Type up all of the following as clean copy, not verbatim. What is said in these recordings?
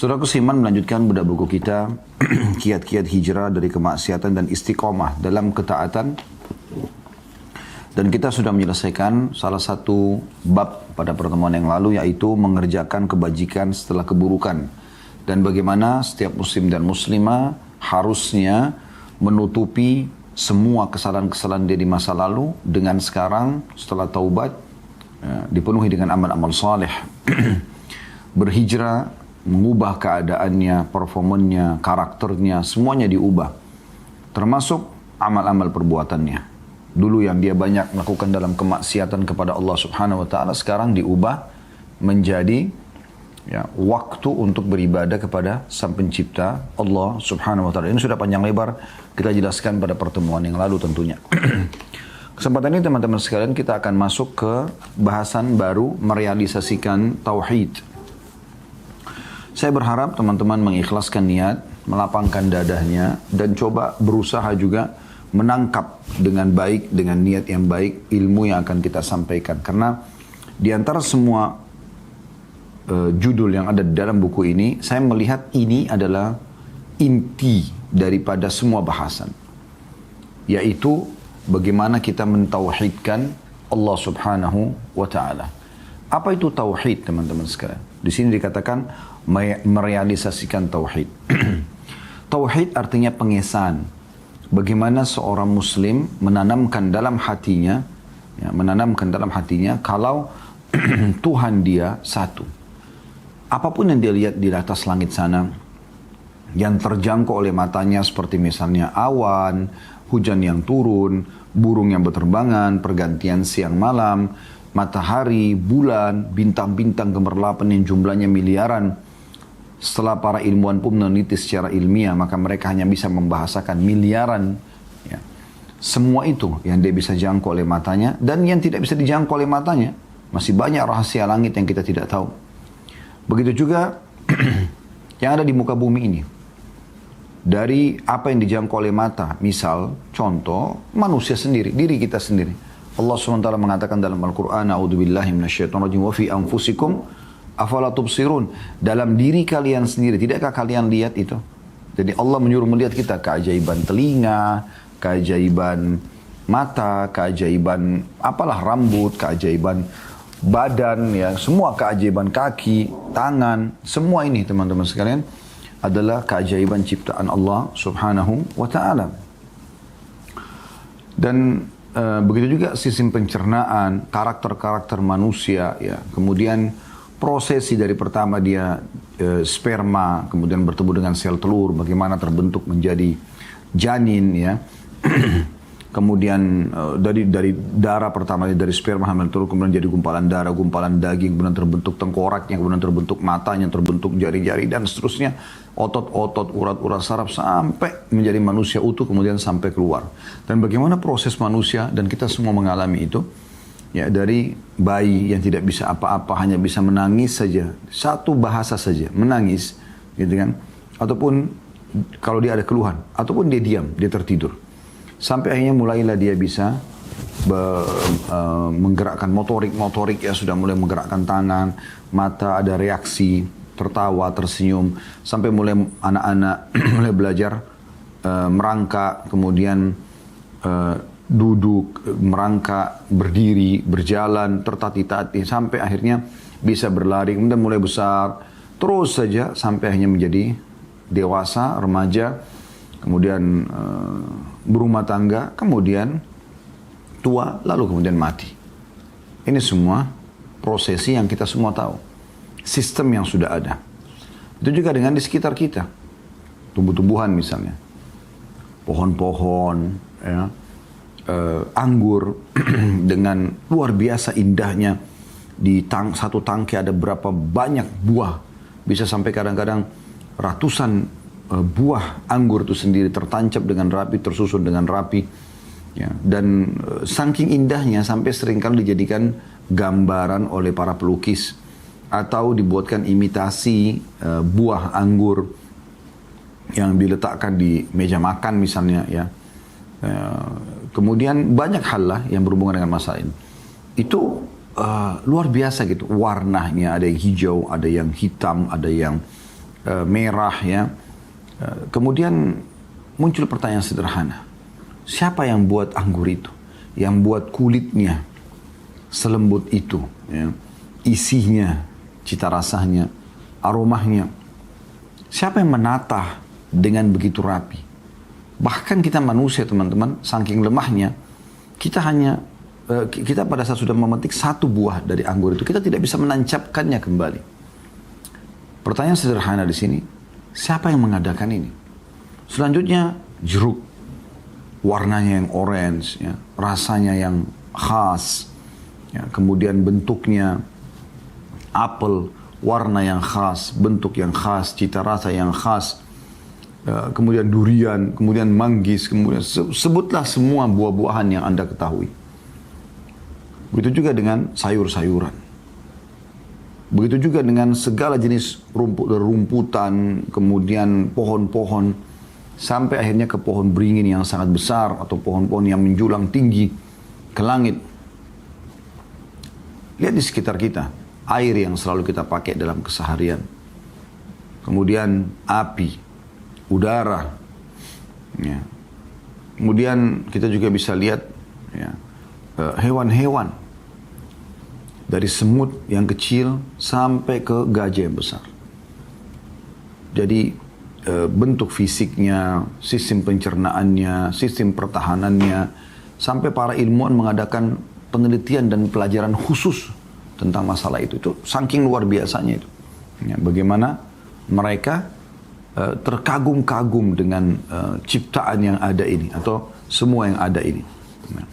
Saudaraku Siman melanjutkan budak buku kita kiat-kiat hijrah dari kemaksiatan dan istiqomah dalam ketaatan. Dan kita sudah menyelesaikan salah satu bab pada pertemuan yang lalu, yaitu mengerjakan kebajikan setelah keburukan. Dan bagaimana setiap muslim dan muslimah harusnya menutupi semua kesalahan-kesalahan dia di masa lalu dengan sekarang setelah taubat dipenuhi dengan amal-amal saleh. Berhijrah, mengubah keadaannya, performanya, karakternya, semuanya diubah. Termasuk amal-amal perbuatannya. Dulu yang dia banyak melakukan dalam kemaksiatan kepada Allah Subhanahu wa taala, sekarang diubah menjadi waktu untuk beribadah kepada Sang Pencipta Allah Subhanahu wa taala. Ini sudah panjang lebar kita jelaskan pada pertemuan yang lalu tentunya. Kesempatan ini teman-teman sekalian kita akan masuk ke bahasan baru, merealisasikan tauhid. Saya berharap teman-teman mengikhlaskan niat, melapangkan dadahnya, dan coba berusaha juga menangkap dengan baik, dengan niat yang baik, ilmu yang akan kita sampaikan. Karena di antara semua judul yang ada di dalam buku ini, saya melihat ini adalah inti daripada semua bahasan. Yaitu bagaimana kita mentauhidkan Allah Subhanahu wa ta'ala. Apa itu tauhid teman-teman sekalian? Di sini dikatakan merealisasikan tauhid. Tauhid artinya pengesahan. Bagaimana seorang muslim menanamkan dalam hatinya, kalau Tuhan dia satu. Apapun yang dia lihat di atas langit sana, yang terjangkau oleh matanya seperti misalnya awan, hujan yang turun, burung yang berterbangan, pergantian siang malam, matahari, bulan, bintang-bintang gemerlapan yang jumlahnya miliaran. Setelah para ilmuwan pun meneliti secara ilmiah, maka mereka hanya bisa membahasakan miliaran. Ya. Semua itu yang dia bisa jangkau oleh matanya, dan yang tidak bisa dijangkau oleh matanya. Masih banyak rahasia langit yang kita tidak tahu. Begitu juga yang ada di muka bumi ini. Dari apa yang dijangkau oleh mata, misal, contoh, manusia sendiri, diri kita sendiri. Allah SWT mengatakan dalam Al-Quran, A'udzubillahi minasyaitonirrajim, wa fi anfusikum afala tubsirun, dalam diri kalian sendiri, tidakkah kalian lihat itu? Jadi Allah menyuruh melihat kita, keajaiban telinga, keajaiban mata, keajaiban apalah rambut, keajaiban badan, ya, semua keajaiban kaki, tangan, semua ini teman-teman sekalian adalah keajaiban ciptaan Allah Subhanahu wa ta'ala. Dan begitu juga sistem pencernaan, karakter-karakter manusia, ya, kemudian prosesi dari pertama dia sperma, kemudian bertemu dengan sel telur, bagaimana terbentuk menjadi janin, ya. Kemudian dari darah pertama, dari sperma hamil telur, kemudian jadi gumpalan darah, gumpalan daging, kemudian terbentuk tengkoraknya, kemudian terbentuk matanya, terbentuk jari-jari, dan seterusnya, otot-otot, urat-urat saraf, sampai menjadi manusia utuh, kemudian sampai keluar. Dan bagaimana proses manusia, dan kita semua mengalami itu. Ya, dari bayi yang tidak bisa apa-apa, hanya bisa menangis saja, satu bahasa saja, menangis, gitu kan? Ataupun kalau dia ada keluhan, ataupun dia diam, dia tertidur. Sampai akhirnya mulailah dia bisa menggerakkan motorik, ya, sudah mulai menggerakkan tangan, mata ada reaksi, tertawa, tersenyum, sampai mulai anak-anak mulai belajar merangkak, kemudian duduk, merangkak, berdiri, berjalan, tertati-tati, sampai akhirnya bisa berlari, kemudian mulai besar, terus saja sampai akhirnya menjadi dewasa, remaja, kemudian berumah tangga, kemudian tua, lalu kemudian mati. Ini semua prosesi yang kita semua tahu. Sistem yang sudah ada. Itu juga dengan di sekitar kita. Tumbuh-tumbuhan misalnya. Pohon-pohon, ya. Anggur dengan luar biasa indahnya, di satu tangki ada berapa banyak buah, bisa sampai kadang-kadang ratusan buah anggur itu sendiri tertancap dengan rapi, tersusun dengan rapi, ya. Dan saking indahnya sampai seringkali dijadikan gambaran oleh para pelukis atau dibuatkan imitasi buah anggur yang diletakkan di meja makan misalnya, ya. Kemudian banyak hal lah yang berhubungan dengan masalah ini. Itu luar biasa gitu. Warnanya ada yang hijau, ada yang hitam, ada yang merah ya. Kemudian muncul pertanyaan sederhana. Siapa yang buat anggur itu? Yang buat kulitnya selembut itu, ya. Isinya, cita rasanya, aromanya. Siapa yang menata dengan begitu rapi? Bahkan kita manusia teman-teman, saking lemahnya, kita pada saat sudah memetik satu buah dari anggur itu, kita tidak bisa menancapkannya kembali. Pertanyaan sederhana di sini, siapa yang mengadakan ini? Selanjutnya, jeruk. Warnanya yang orange, ya, rasanya yang khas, ya, kemudian bentuknya apel, warna yang khas, bentuk yang khas, cita rasa yang khas, kemudian durian, kemudian manggis, kemudian sebutlah semua buah-buahan yang Anda ketahui. Begitu juga dengan sayur-sayuran. Begitu juga dengan segala jenis rumputan, kemudian pohon-pohon, sampai akhirnya ke pohon beringin yang sangat besar atau pohon-pohon yang menjulang tinggi ke langit. Lihat di sekitar kita, air yang selalu kita pakai dalam keseharian. Kemudian api, udara. Ya. Kemudian kita juga bisa lihat ya, hewan-hewan. Dari semut yang kecil sampai ke gajah yang besar. Jadi bentuk fisiknya, sistem pencernaannya, sistem pertahanannya, sampai para ilmuwan mengadakan penelitian dan pelajaran khusus tentang masalah itu. Itu saking luar biasanya itu. Ya, bagaimana mereka terkagum-kagum dengan ciptaan yang ada ini atau semua yang ada ini. Ya.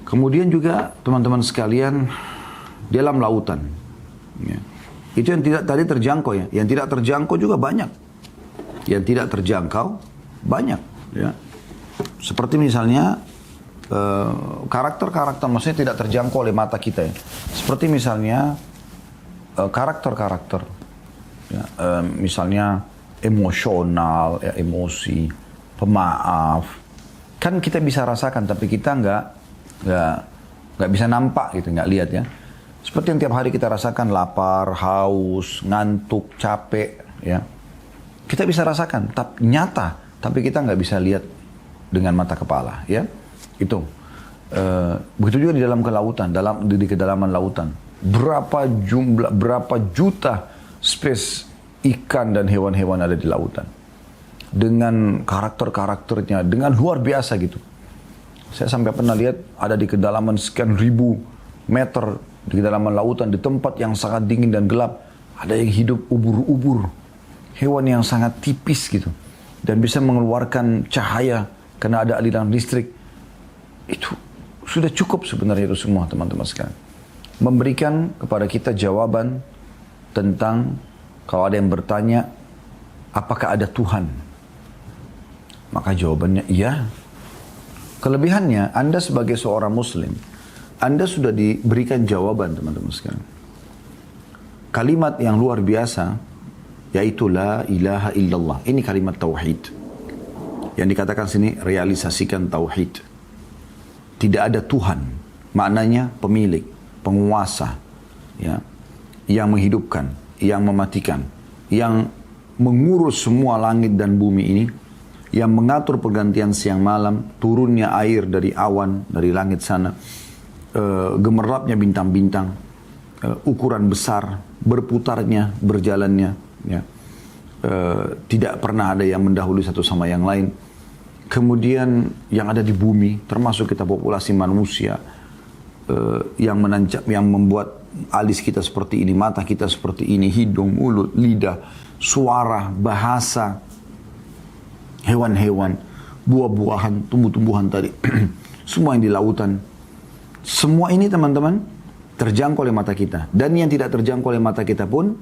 Kemudian juga teman-teman sekalian dalam lautan. Ya. Itu yang tidak tadi terjangkau ya. Yang tidak terjangkau juga banyak. Yang tidak terjangkau banyak. Ya. Seperti misalnya karakter-karakter maksudnya tidak terjangkau oleh mata kita ya. Seperti misalnya karakter-karakter. Ya, misalnya emosional, ya, emosi, pemaaf. Kan kita bisa rasakan tapi kita nggak bisa nampak gitu, nggak lihat ya. Seperti yang tiap hari kita rasakan lapar, haus, ngantuk, capek, ya. Kita bisa rasakan, tapi nyata, tapi kita nggak bisa lihat dengan mata kepala, ya. Itu. Begitu juga di dalam kelautan, di kedalaman lautan. Berapa juta spesies ikan dan hewan-hewan ada di lautan. Dengan karakter-karakternya, dengan luar biasa gitu. Saya sampai pernah lihat ada di kedalaman sekian ribu meter di kedalaman lautan, di tempat yang sangat dingin dan gelap, ada yang hidup ubur-ubur, hewan yang sangat tipis gitu, dan bisa mengeluarkan cahaya karena ada aliran listrik. Itu sudah cukup sebenarnya itu semua teman-teman sekalian. Memberikan kepada kita jawaban tentang kalau ada yang bertanya, apakah ada Tuhan? Maka jawabannya iya. Kelebihannya, Anda sebagai seorang Muslim, Anda sudah diberikan jawaban teman-teman sekalian. Kalimat yang luar biasa, yaitu la ilaha illallah. Ini kalimat tauhid. Yang dikatakan sini, realisasikan tauhid. Tidak ada Tuhan. Maknanya pemilik, penguasa, ya, yang menghidupkan, yang mematikan, yang mengurus semua langit dan bumi ini, yang mengatur pergantian siang malam, turunnya air dari awan, dari langit sana, gemerlapnya bintang-bintang, ukuran besar, berputarnya, berjalannya, ya. Tidak pernah ada yang mendahului satu sama yang lain. Kemudian yang ada di bumi, termasuk kita populasi manusia, yang membuat alis kita seperti ini, mata kita seperti ini, hidung, mulut, lidah, suara, bahasa, hewan-hewan, buah-buahan, tumbuh-tumbuhan tadi, semua yang di lautan. Semua ini teman-teman terjangkau oleh mata kita. Dan yang tidak terjangkau oleh mata kita pun,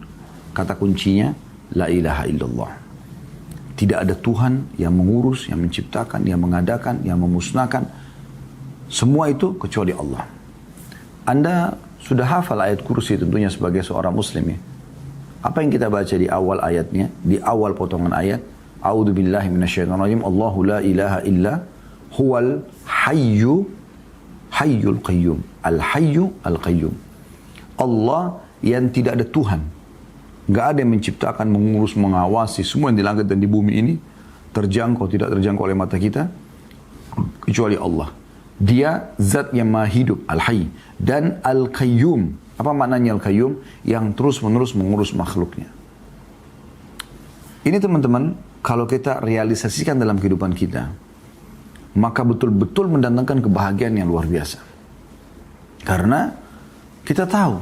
kata kuncinya, la ilaha illallah. Tidak ada Tuhan yang mengurus, yang menciptakan, yang mengadakan, yang memusnahkan. Semua itu kecuali Allah. Anda sudah hafal ayat kursi tentunya sebagai seorang muslim ya. Apa yang kita baca di awal ayatnya, di awal potongan ayat, A'udzu billahi minasyaitonir rajim. Allahu la ilaha illa huwal hayyul qayyum. Al-hayyu al-qayyum. Allah yang tidak ada Tuhan. Nggak ada yang menciptakan, mengurus, mengawasi semua yang di langit dan di bumi ini, terjangkau, tidak terjangkau oleh mata kita, kecuali Allah. Dia zat yang maha hidup, Al-Hayy, dan Al-Qayyum. Apa maknanya Al-Qayyum? Yang terus-menerus mengurus makhluknya. Ini teman-teman, kalau kita realisasikan dalam kehidupan kita, maka betul-betul mendatangkan kebahagiaan yang luar biasa. Karena kita tahu,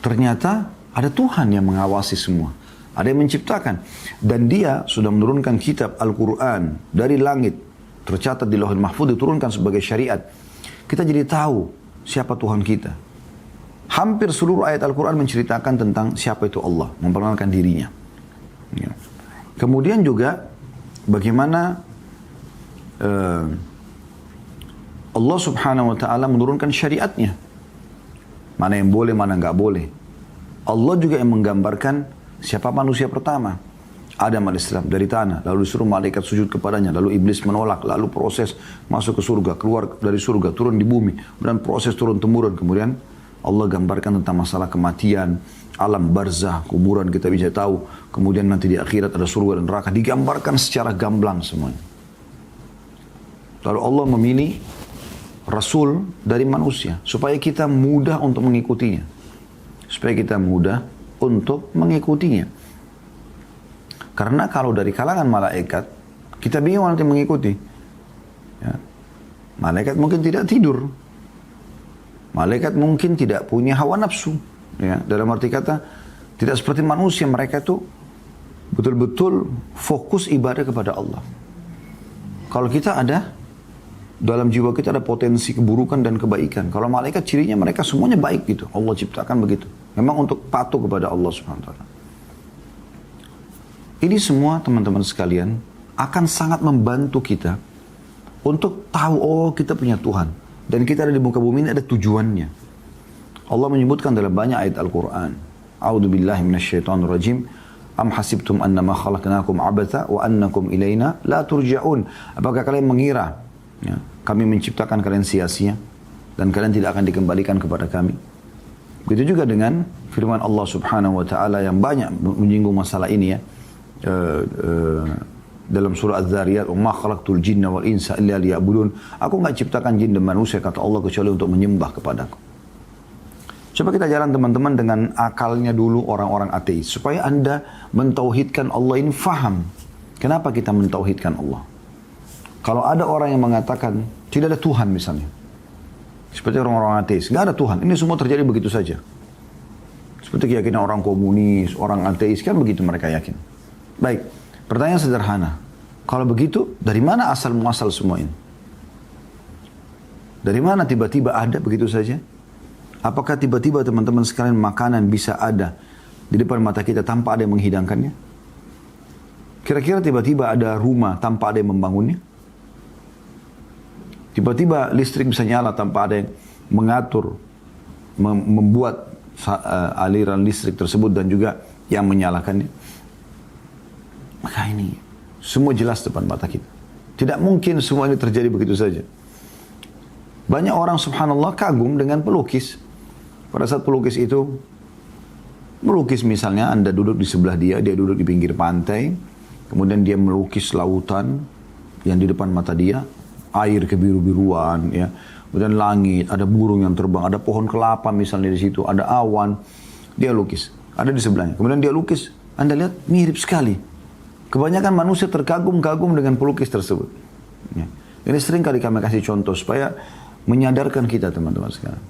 ternyata ada Tuhan yang mengawasi semua. Ada yang menciptakan. Dan dia sudah menurunkan kitab Al-Quran dari langit. Tercatat di Lauhul Mahfuz, diturunkan sebagai syariat. Kita jadi tahu siapa Tuhan kita. Hampir seluruh ayat Al-Quran menceritakan tentang siapa itu Allah. Memperkenalkan dirinya. Ya. Kemudian juga bagaimana Allah subhanahu wa ta'ala menurunkan syariatnya. Mana yang boleh, mana nggak boleh. Allah juga yang menggambarkan siapa manusia pertama. Adam alaihissalam dari tanah, lalu disuruh malaikat sujud kepadanya, lalu iblis menolak, lalu proses masuk ke surga, keluar dari surga, turun di bumi, dan proses turun-temurun. Kemudian Allah gambarkan tentang masalah kematian, alam barzah, kuburan kita bisa tahu. Kemudian nanti di akhirat ada surga dan neraka, digambarkan secara gamblang semuanya. Lalu Allah memilih Rasul dari manusia, supaya kita mudah untuk mengikutinya. Supaya kita mudah untuk mengikutinya. Karena kalau dari kalangan malaikat, kita bingung nanti mengikuti. Ya. Malaikat mungkin tidak tidur. Malaikat mungkin tidak punya hawa nafsu. Ya. Dalam arti kata, tidak seperti manusia. Mereka itu betul-betul fokus ibadah kepada Allah. Kalau kita ada, dalam jiwa kita ada potensi keburukan dan kebaikan. Kalau malaikat cirinya mereka semuanya baik gitu. Allah ciptakan begitu. Memang untuk patuh kepada Allah Subhanahu wa taala. Ini semua teman-teman sekalian akan sangat membantu kita untuk tahu, oh kita punya Tuhan. Dan kita ada di muka bumi ini ada tujuannya. Allah menyebutkan dalam banyak ayat Al-Quran. A'udzu billahi minasyaitonir rajim. Am hasibtum annama khalaqnakum abatha wa annakum ilaina la turja'un. Apakah kalian mengira, ya, kami menciptakan kalian sia-sia dan kalian tidak akan dikembalikan kepada kami? Begitu juga dengan firman Allah Subhanahu wa taala yang banyak menyinggung masalah ini ya. Dalam surah Az-Zariyat, "Ma khalaqtul jinna wal insa illa liya'budun." Aku enggak ciptakan jin dan manusia kata Allah kecuali untuk menyembah kepadaku. Coba kita jalan teman-teman dengan akalnya dulu orang-orang ateis supaya Anda mentauhidkan Allah ini faham. Kenapa kita mentauhidkan Allah? Kalau ada orang yang mengatakan tidak ada Tuhan misalnya, seperti orang-orang ateis, nggak ada Tuhan, ini semua terjadi begitu saja. Seperti keyakinan orang komunis, orang ateis, kan begitu mereka yakin. Baik, pertanyaan sederhana. Kalau begitu, dari mana asal muasal semua ini? Dari mana tiba-tiba ada begitu saja? Apakah tiba-tiba teman-teman sekalian makanan bisa ada di depan mata kita tanpa ada yang menghidangkannya? Kira-kira tiba-tiba ada rumah tanpa ada yang membangunnya? Tiba-tiba listrik bisa nyala tanpa ada yang mengatur, membuat aliran listrik tersebut dan juga yang menyalakannya. Maka ini semua jelas depan mata kita. Tidak mungkin semua ini terjadi begitu saja. Banyak orang subhanallah kagum dengan pelukis. Pada saat pelukis itu melukis misalnya Anda duduk di sebelah dia duduk di pinggir pantai, kemudian dia melukis lautan yang di depan mata dia, air kebiru-biruan, ya, kemudian langit, ada burung yang terbang, ada pohon kelapa misalnya di situ, ada awan, dia lukis, ada di sebelahnya. Kemudian dia lukis, Anda lihat mirip sekali. Kebanyakan manusia terkagum-kagum dengan pelukis tersebut. Ya. Ini sering kali kami kasih contoh supaya menyadarkan kita teman-teman sekarang.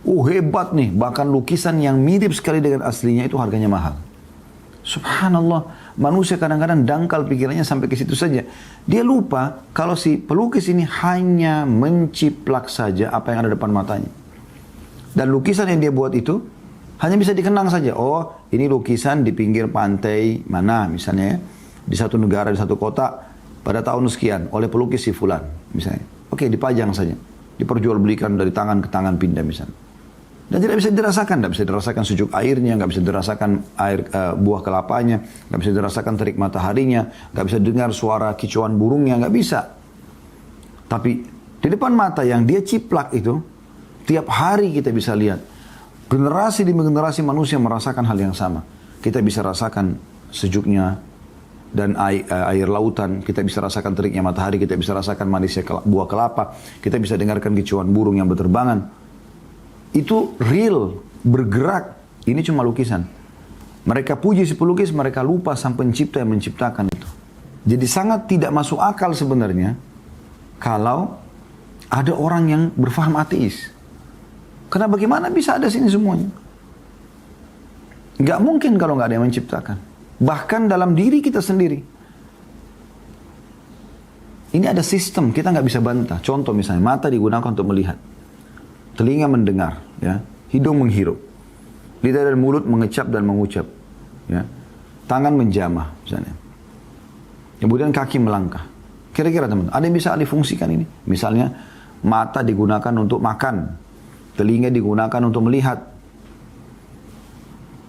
Hebat nih, bahkan lukisan yang mirip sekali dengan aslinya itu harganya mahal. Subhanallah, manusia kadang-kadang dangkal pikirannya sampai ke situ saja. Dia lupa kalau si pelukis ini hanya menciplak saja apa yang ada depan matanya. Dan lukisan yang dia buat itu hanya bisa dikenang saja. Oh, ini lukisan di pinggir pantai mana misalnya ya, di satu negara, di satu kota pada tahun sekian oleh pelukis si fulan misalnya. Oke, dipajang saja. Diperjualbelikan dari tangan ke tangan pindah misalnya. Dan tidak bisa dirasakan, tidak bisa dirasakan sejuk airnya, nggak bisa dirasakan air buah kelapanya, nggak bisa dirasakan terik mataharinya, nggak bisa dengar suara kicauan burungnya, nggak bisa. Tapi di depan mata yang dia ciplak itu, tiap hari kita bisa lihat generasi demi generasi manusia merasakan hal yang sama. kita bisa rasakan sejuknya dan air lautan, kita bisa rasakan teriknya matahari, kita bisa rasakan manisnya buah kelapa, kita bisa dengarkan kicauan burung yang berterbangan. Itu real, bergerak. Ini cuma lukisan. Mereka puji si pelukis, mereka lupa sang pencipta yang menciptakan itu. Jadi sangat tidak masuk akal sebenarnya kalau ada orang yang berfaham ateis. Karena bagaimana bisa ada sini semuanya? Nggak mungkin kalau nggak ada yang menciptakan. Bahkan dalam diri kita sendiri. Ini ada sistem, kita nggak bisa bantah. Contoh misalnya, mata digunakan untuk melihat. Telinga mendengar, ya. Hidung menghirup. Lidah dan mulut mengecap dan mengucap. Ya. Tangan menjamah, misalnya. Kemudian kaki melangkah. Kira-kira teman-teman, ada yang bisa difungsikan ini? Misalnya, mata digunakan untuk makan. Telinga digunakan untuk melihat.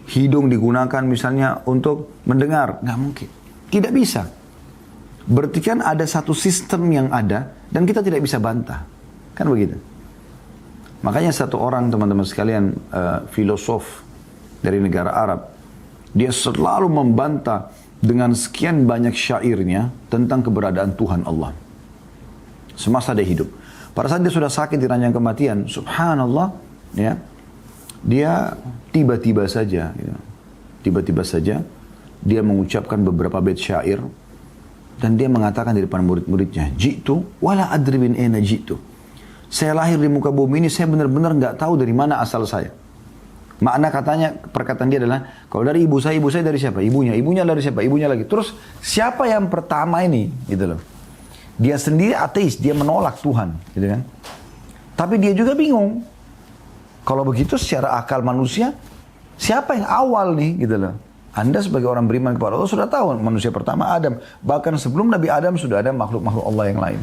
Hidung digunakan misalnya untuk mendengar. Nggak mungkin. Tidak bisa. Berarti kan ada satu sistem yang ada dan kita tidak bisa bantah. Kan begitu. Makanya satu orang teman-teman sekalian filosof dari negara Arab. Dia selalu membantah dengan sekian banyak syairnya tentang keberadaan Tuhan Allah. Semasa dia hidup. Pada saat dia sudah sakit di ranjang kematian, subhanallah, ya, dia tiba-tiba saja, ya, tiba-tiba saja dia mengucapkan beberapa bait syair dan dia mengatakan di depan murid-muridnya, jitu wala adri min aina jitu. Saya lahir di muka bumi ini, saya benar-benar nggak tahu dari mana asal saya. Makna katanya, perkataan dia adalah, kalau dari ibu saya dari siapa? Ibunya dari siapa? Ibunya lagi. Terus siapa yang pertama ini? Gitu loh. Dia sendiri ateis, dia menolak Tuhan, gitu kan? Tapi dia juga bingung. Kalau begitu secara akal manusia, siapa yang awal nih, gitu loh? Anda sebagai orang beriman kepada Allah sudah tahu manusia pertama Adam. Bahkan sebelum Nabi Adam sudah ada makhluk-makhluk Allah yang lain.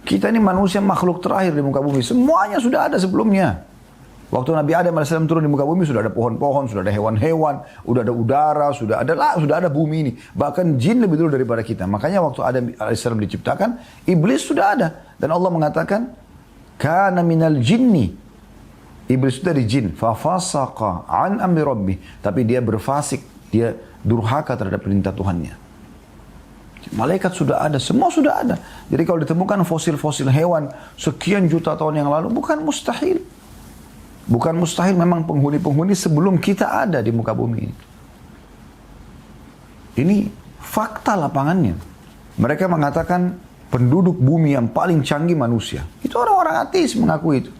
Kita ini manusia makhluk terakhir di muka bumi. Semuanya sudah ada sebelumnya. Waktu Nabi Adam AS turun di muka bumi sudah ada pohon-pohon, sudah ada hewan-hewan, sudah ada udara, sudah ada bumi ini. Bahkan jin lebih dulu daripada kita. Makanya waktu Adam AS diciptakan, iblis sudah ada. Dan Allah mengatakan, kana minal jinni. Iblis itu dari jin. Fafasaqa an amri rabbih. Tapi dia berfasik, dia durhaka terhadap perintah Tuhannya. Malaikat sudah ada, semua sudah ada. Jadi kalau ditemukan fosil-fosil hewan sekian juta tahun yang lalu, bukan mustahil. Bukan mustahil, memang penghuni-penghuni sebelum kita ada di muka bumi ini. Ini fakta lapangannya. Mereka mengatakan penduduk bumi yang paling canggih manusia. Itu orang-orang ateis mengaku itu.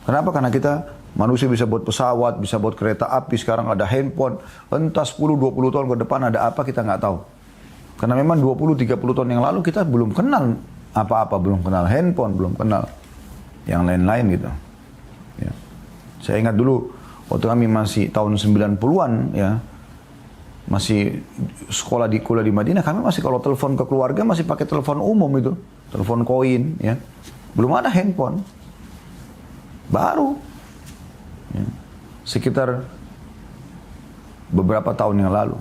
Kenapa? Karena kita manusia bisa buat pesawat, bisa buat kereta api, sekarang ada handphone. Entah 10-20 tahun ke depan ada apa kita nggak tahu. Karena memang 20-30 tahun yang lalu kita belum kenal apa-apa, belum kenal handphone, belum kenal yang lain-lain gitu. Ya. Saya ingat dulu waktu kami masih tahun 90-an ya, masih kuliah di Madinah, kami masih kalau telepon ke keluarga masih pakai telepon umum itu, telepon koin ya. Belum ada handphone. Baru ya, sekitar beberapa tahun yang lalu.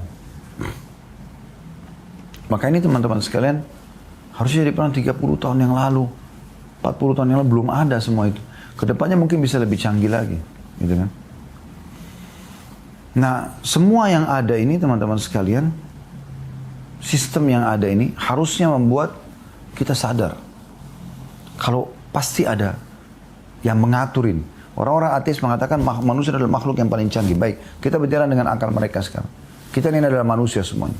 Maka ini teman-teman sekalian harusnya jadi pernah 30 tahun yang lalu, 40 tahun yang lalu belum ada semua itu. Kedepannya mungkin bisa lebih canggih lagi, gitu kan? Nah, semua yang ada ini teman-teman sekalian, sistem yang ada ini harusnya membuat kita sadar kalau pasti ada yang mengaturin. Orang-orang ateis mengatakan manusia adalah makhluk yang paling canggih. Baik, kita bicara dengan akal mereka sekarang. Kita ini adalah manusia semuanya.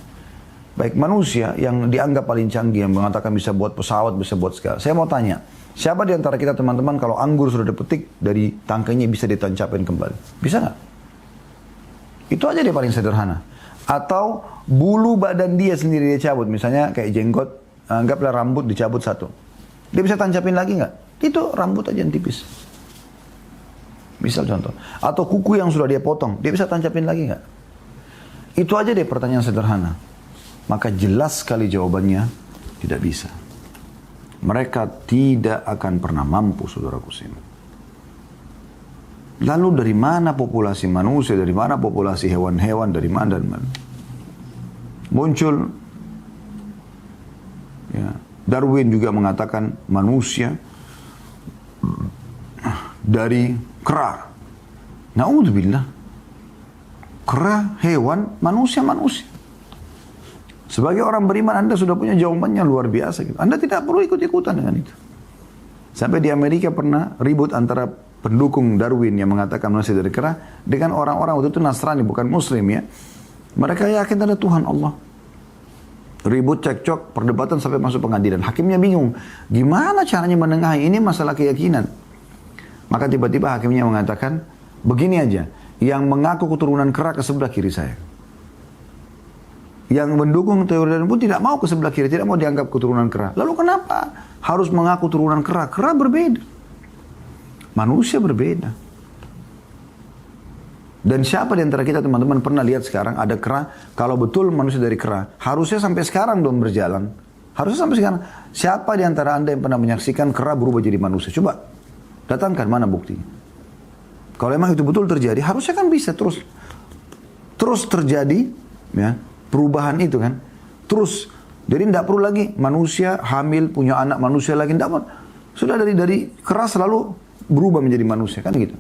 Baik, manusia yang dianggap paling canggih, yang mengatakan bisa buat pesawat, bisa buat segala. Saya mau tanya, siapa di antara kita teman-teman kalau anggur sudah dipetik dari tangkainya bisa ditancapin kembali? Bisa nggak? Itu aja dia paling sederhana. Atau bulu badan dia sendiri dia cabut. Misalnya kayak jenggot, anggaplah rambut dicabut satu. Dia bisa tancapin lagi nggak? Itu rambut aja yang tipis. Misal contoh. Atau kuku yang sudah dia potong, dia bisa tancapin lagi nggak? Itu aja deh pertanyaan sederhana. Maka jelas sekali jawabannya, tidak bisa. Mereka tidak akan pernah mampu, saudaraku sini. Lalu dari mana populasi manusia, dari mana populasi hewan-hewan, dari mana dan mana? Muncul, ya, Darwin juga mengatakan manusia dari kera. Na'udzubillah. Kera, hewan, manusia. Sebagai orang beriman, Anda sudah punya jawabannya luar biasa. Gitu. Anda tidak perlu ikut-ikutan dengan itu. Sampai di Amerika pernah ribut antara pendukung Darwin yang mengatakan manusia dari kera dengan orang-orang waktu itu Nasrani, bukan Muslim ya. Mereka yakin ada Tuhan Allah. Ribut, cekcok, perdebatan sampai masuk pengadilan. Hakimnya bingung. Gimana caranya menengahi? Ini masalah keyakinan. Maka tiba-tiba hakimnya mengatakan, begini aja. Yang mengaku keturunan kera ke sebelah kiri saya. Yang mendukung teori Darwin pun tidak mau ke sebelah kiri, tidak mau dianggap keturunan kera. Lalu kenapa harus mengaku turunan kera? Kera berbeda. Manusia berbeda. Dan siapa di antara kita teman-teman pernah lihat sekarang ada kera? Kalau betul manusia dari kera, harusnya sampai sekarang dong berjalan. Harusnya sampai sekarang. Siapa di antara Anda yang pernah menyaksikan kera berubah jadi manusia? Coba datangkan mana buktinya. Kalau memang itu betul terjadi, harusnya kan bisa terus terjadi ya. Perubahan itu kan. Terus. Jadi tidak perlu lagi manusia hamil punya anak manusia lagi. Tidak perlu. Sudah dari kera selalu berubah menjadi manusia. Kan gitu.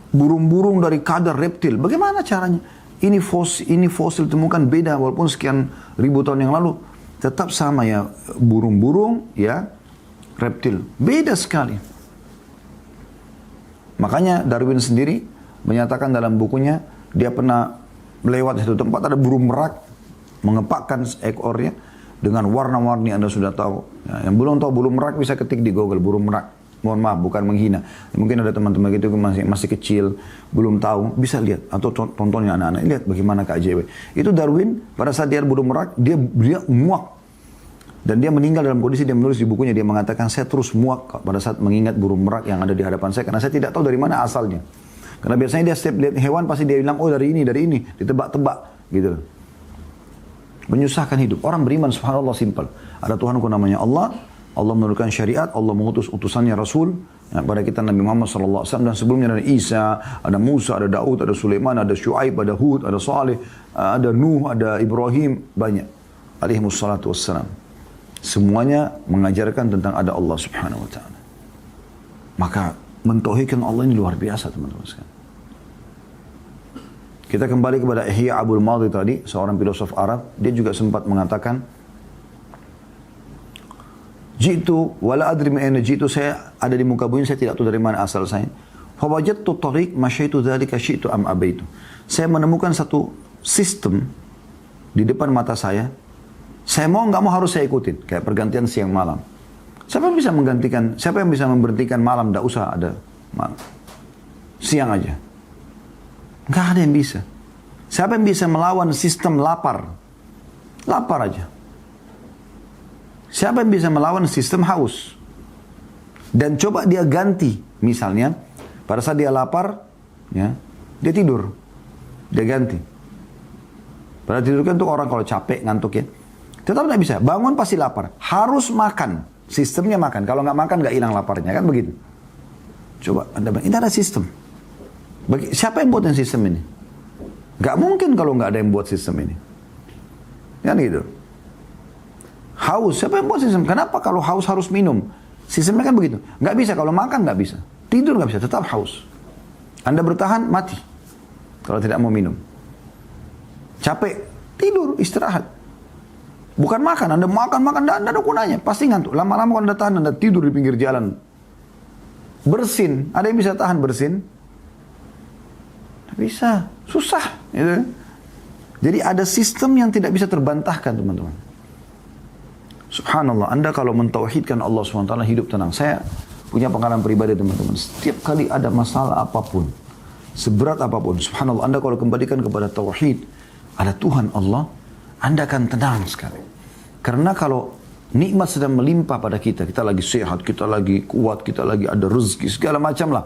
Burung-burung dari kadar reptil. Bagaimana caranya? Ini fosil temukan beda walaupun sekian ribu tahun yang lalu. Tetap sama ya. Burung-burung ya. Reptil. Beda sekali. Makanya Darwin sendiri menyatakan dalam bukunya. Dia pernah melewat satu tempat ada burung merak mengepakkan ekornya dengan warna-warni Anda sudah tahu. Ya, yang belum tahu burung merak bisa ketik di Google burung merak. Mohon maaf bukan menghina. Mungkin ada teman-teman gitu masih kecil belum tahu bisa lihat atau tontonnya anak-anak lihat bagaimana keajaiban. Itu Darwin pada saat dia burung merak dia muak dan dia meninggal dalam kondisi dia menulis di bukunya dia mengatakan saya terus muak pada saat mengingat burung merak yang ada di hadapan saya karena saya tidak tahu dari mana asalnya. Karena biasanya dia setiap lihat hewan pasti dia bilang, oh dari ini, ditebak-tebak, gitu. Menyusahkan hidup. Orang beriman, subhanallah, simpel. Ada Tuhanku namanya Allah, Allah menurunkan syariat, Allah mengutus utusannya Rasul, ya, pada kita Nabi Muhammad SAW, dan sebelumnya ada Isa, ada Musa, ada Daud, ada Sulaiman, ada Syuaib, ada Hud, ada Saleh, ada Nuh, ada Ibrahim, banyak. Alaihimussalatu wassalam. Semuanya mengajarkan tentang ada Allah subhanahu wa ta'ala. Maka, mentauhidkan Allah ini luar biasa teman-teman sekalian. Kita kembali kepada Ihya Abul Madi tadi, seorang filosof Arab, dia juga sempat mengatakan, jitu wala adri min aina jitu, saya ada di muka bumi saya tidak tahu dari mana asal saya. Fa wajadtu tariq masyaitu dzalika syi'tu am abaitu. Saya menemukan satu sistem di depan mata saya. Saya mau nggak mau harus saya ikutin, kayak pergantian siang malam. Siapa yang bisa menggantikan, siapa yang bisa memberhentikan malam, tidak usah ada malam. Siang aja. Nggak ada yang bisa. Siapa yang bisa melawan sistem lapar? Lapar aja. Siapa yang bisa melawan sistem haus? Dan coba dia ganti, misalnya, pada saat dia lapar, ya, dia tidur. Dia ganti. Pada tidur kan tuh orang kalau capek, ngantuk ya. Tetap tidak bisa. Bangun pasti lapar. Harus makan. Sistemnya makan. Kalau nggak makan nggak hilang laparnya kan begitu. Coba Anda bayangkan. Ini ada sistem. Siapa yang buat sistem ini? Nggak mungkin kalau nggak ada yang buat sistem ini. Kan gitu. Haus. Siapa yang buat sistem? Kenapa kalau haus harus minum? Sistemnya kan begitu. Nggak bisa. Kalau makan nggak bisa. Tidur nggak bisa. Tetap haus. Anda bertahan mati. Kalau tidak mau minum. Capek. Tidur. Istirahat. Bukan makan, Anda makan, tidak ada gunanya. Pasti ngantuk. Lama-lama kalau Anda tahan, Anda tidur di pinggir jalan. Bersin, ada yang bisa tahan bersin? Tidak bisa, susah. Gitu. Jadi ada sistem yang tidak bisa terbantahkan teman-teman. Subhanallah, Anda kalau mentauhidkan Allah SWT hidup tenang. Saya punya pengalaman pribadi teman-teman. Setiap kali ada masalah apapun, seberat apapun, subhanallah, Anda kalau kembalikan kepada tauhid, ada Tuhan Allah, Anda akan tenang sekali. Karena kalau nikmat sedang melimpah pada kita, kita lagi sehat, kita lagi kuat, kita lagi ada rezeki, segala macam lah.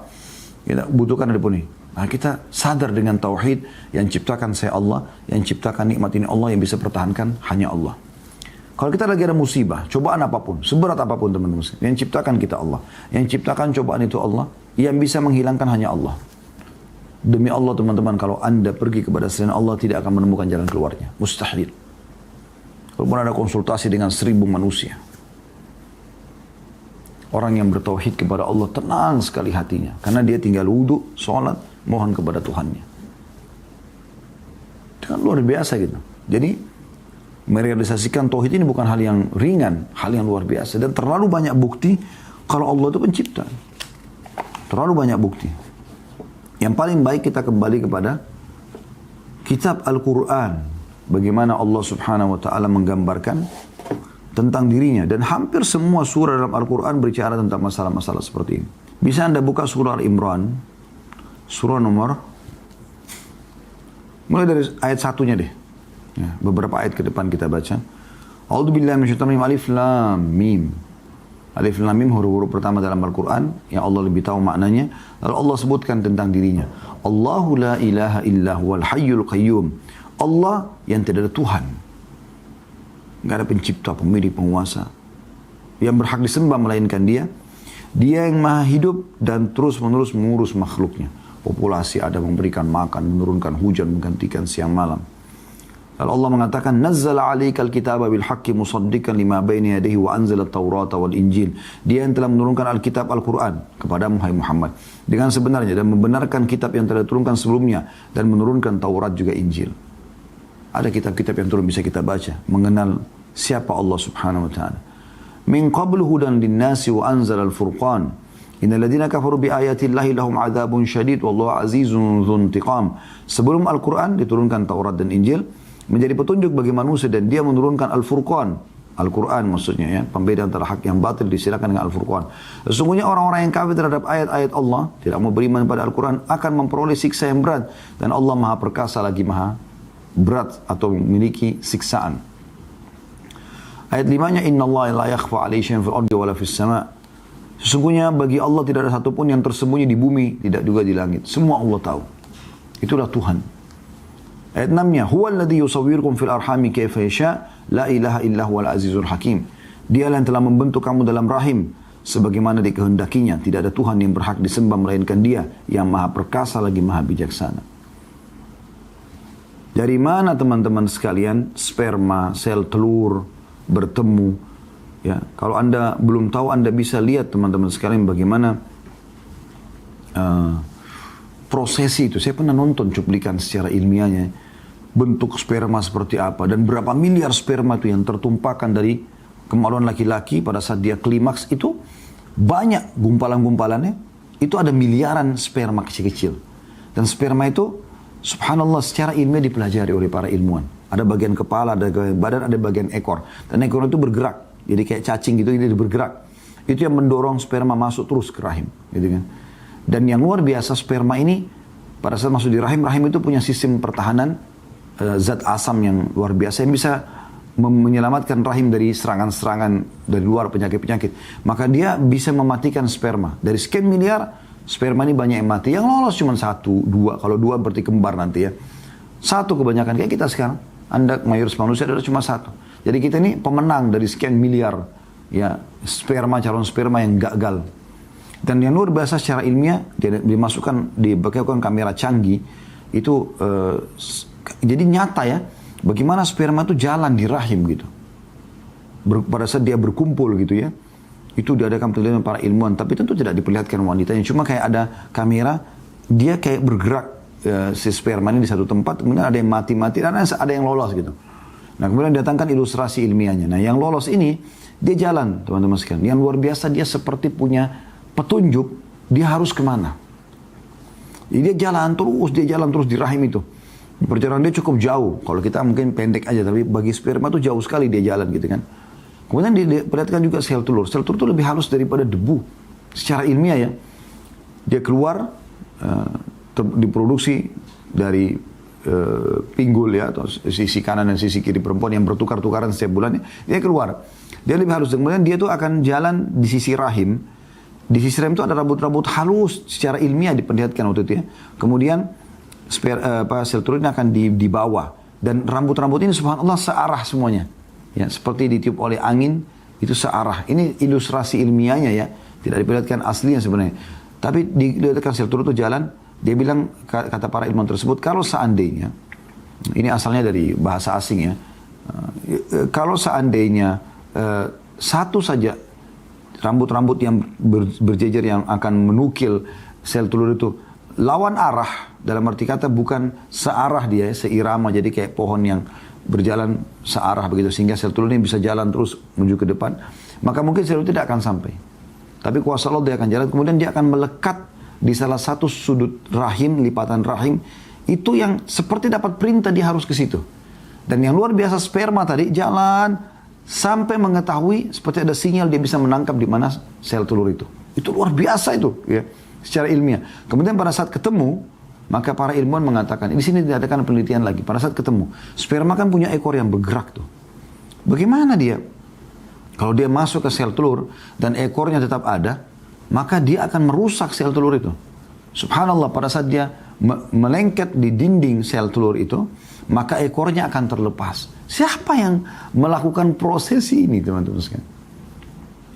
Kita butuhkan ada pun ini. Nah, kita sadar dengan tauhid yang ciptakan saya Allah, yang ciptakan nikmat ini Allah, yang bisa pertahankan hanya Allah. Kalau kita lagi ada musibah, cobaan apapun, seberat apapun teman-teman, yang ciptakan kita Allah, yang ciptakan cobaan itu Allah, yang bisa menghilangkan hanya Allah. Demi Allah teman-teman, kalau Anda pergi kepada selain Allah tidak akan menemukan jalan keluarnya. Mustahil. Walaupun ada konsultasi dengan 1000 manusia. Orang yang bertauhid kepada Allah tenang sekali hatinya. Karena dia tinggal wudhu, sholat, mohon kepada Tuhannya. Kan luar biasa gitu. Jadi merealisasikan tauhid ini bukan hal yang ringan, hal yang luar biasa. Dan terlalu banyak bukti kalau Allah itu pencipta. Terlalu banyak bukti. Yang paling baik kita kembali kepada kitab Al-Quran. Bagaimana Allah subhanahu wa ta'ala menggambarkan tentang dirinya. Dan hampir semua surah dalam Al-Quran berbicara tentang masalah-masalah seperti ini. Bisa Anda buka surah Al-Imran. Surah nomor, mulai dari ayat 1-nya deh. Ya, beberapa ayat ke depan kita baca. A'udzubillahi minasyaitonir rajim. Alif Lam Mim. Alif Lam Mim huruf-huruf pertama dalam Al-Quran yang Allah lebih tahu maknanya. Lalu Allah sebutkan tentang dirinya. Allahu la ilaha illa huwal hayyul qayyum. Allah yang tidak ada Tuhan. Enggak ada pencipta, pemilik, penguasa yang berhak disembah melainkan Dia. Dia yang maha hidup dan terus-menerus mengurus makhluknya. Populasi ada, memberikan makan, menurunkan hujan, menggantikan siang malam. Lalu Allah mengatakan, Nazzala alaikal kitaba bil haqqi musaddiqan lima baina yadayhi wa anzala at-taurata wal injil. Dia yang telah menurunkan Alkitab Al-Quran kepada Muhammad dengan sebenarnya dan membenarkan kitab yang telah diturunkan sebelumnya dan menurunkan Taurat juga Injil. Ada kitab-kitab yang turun bisa kita baca, mengenal siapa Allah subhanahu wa ta'ala. Min qablu hudan linnasi wa anzala al-furqan. Innal ladzina kafaru bi ayatillahi lahum adzabun syadid wallahu azizun dzuntiqam. Sebelum Al-Quran diturunkan Taurat dan Injil menjadi petunjuk bagi manusia dan Dia menurunkan Al-Furqan. Al-Quran maksudnya ya, pembeda antara hak yang batil disilakan dengan Al-Furqan. Sesungguhnya orang-orang yang kafir terhadap ayat-ayat Allah, tidak mau beriman pada Al-Quran, akan memperoleh siksa yang berat. Dan Allah maha perkasa lagi maha berat atau memiliki siksaan. Ayat 5-nya, Inna Allah la yakhfa alaihi syai'un fil ardi wala fis sama'. Sesungguhnya bagi Allah tidak ada satupun yang tersembunyi di bumi, tidak juga di langit. Semua Allah tahu. Itulah Tuhan. Ayat 6-nya, Huwa alladhi yusawwirkum fil arhami kaifa yasha, la ilaha illa huwal azizul hakim. Dialah yang telah membentuk kamu dalam rahim sebagaimana dikehendakinya. Tidak ada Tuhan yang berhak disembah melainkan Dia yang maha perkasa lagi maha bijaksana. Dari mana teman-teman sekalian sperma, sel telur bertemu? Ya, kalau Anda belum tahu, Anda bisa lihat teman-teman sekalian bagaimana prosesi itu. Saya pernah nonton cuplikan secara ilmiahnya. Bentuk sperma seperti apa. Dan berapa miliar sperma itu yang tertumpahkan dari kemaluan laki-laki pada saat dia klimaks itu. Banyak gumpalan-gumpalannya. Itu ada miliaran sperma kecil-kecil. Dan sperma itu subhanallah secara ilmiah dipelajari oleh para ilmuwan. Ada bagian kepala, ada bagian badan, ada bagian ekor. Dan ekor itu bergerak. Jadi kayak cacing gitu, dia bergerak. Itu yang mendorong sperma masuk terus ke rahim. Gitu kan. Dan yang luar biasa sperma ini pada saat masuk di rahim, rahim itu punya sistem pertahanan zat asam yang luar biasa yang bisa menyelamatkan rahim dari serangan-serangan dari luar, penyakit-penyakit. Maka dia bisa mematikan sperma. Dari sekian miliar sperma ini banyak yang mati. Yang lolos cuma 1, 2. Kalau 2 berarti kembar nanti ya. 1 kebanyakan kayak kita sekarang. Anda mayoritas manusia adalah cuma 1. Jadi kita ini pemenang dari sekian miliar ya sperma, calon sperma yang gagal. Dan yang luar biasa secara ilmiah dimasukkan, dipakai kamera canggih itu jadi nyata ya bagaimana sperma itu jalan di rahim gitu. Pada saat dia berkumpul gitu ya. Itu diadakan penelitian para ilmuwan, tapi tentu tidak diperlihatkan wanitanya. Cuma kayak ada kamera, dia kayak bergerak si sperma ini di satu tempat, kemudian ada yang mati-mati dan ada yang lolos gitu. Nah, kemudian datangkan ilustrasi ilmiahnya. Nah, yang lolos ini dia jalan, teman-teman sekalian. Yang luar biasa dia seperti punya petunjuk dia harus kemana. Jadi dia jalan terus di rahim itu. Perjalanan dia cukup jauh. Kalau kita mungkin pendek aja, tapi bagi sperma itu jauh sekali dia jalan gitu kan. Kemudian dia perhatikan juga sel telur. Sel telur itu lebih halus daripada debu. Secara ilmiah ya. Dia keluar, diproduksi dari pinggul ya, atau sisi kanan dan sisi kiri perempuan yang bertukar-tukaran setiap bulannya. Dia keluar. Dia lebih halus. Kemudian dia tuh akan jalan di sisi rahim. Di sisi rahim itu ada rambut-rambut halus. Secara ilmiah diperlihatkan waktu itu ya. Kemudian sel telur ini akan di bawah. Dan rambut-rambut ini subhanallah searah semuanya. Ya, seperti ditiup oleh angin, itu searah. Ini ilustrasi ilmiahnya ya. Tidak diperlihatkan aslinya sebenarnya. Tapi dilihatkan sel telur itu jalan. Dia bilang, kata para ilmuwan tersebut, kalau seandainya, ini asalnya dari bahasa asing ya. Kalau seandainya satu saja rambut-rambut yang berjejer yang akan menukil sel telur itu lawan arah, dalam arti kata bukan searah dia, seirama, jadi kayak pohon yang berjalan searah begitu, sehingga sel telur ini bisa jalan terus menuju ke depan, maka mungkin sel telur tidak akan sampai. Tapi kuasa Allah dia akan jalan, kemudian dia akan melekat di salah satu sudut rahim, lipatan rahim, itu yang seperti dapat perintah dia harus ke situ. Dan yang luar biasa, sperma tadi jalan sampai mengetahui, seperti ada sinyal dia bisa menangkap di mana sel telur itu. Itu luar biasa itu, ya, secara ilmiah. Kemudian pada saat ketemu, maka para ilmuwan mengatakan, di sini diadakan penelitian lagi. Pada saat ketemu, sperma kan punya ekor yang bergerak tuh. Bagaimana dia? Kalau dia masuk ke sel telur dan ekornya tetap ada, maka dia akan merusak sel telur itu. Subhanallah, pada saat dia melengket di dinding sel telur itu, maka ekornya akan terlepas. Siapa yang melakukan proses ini, teman-teman sekalian?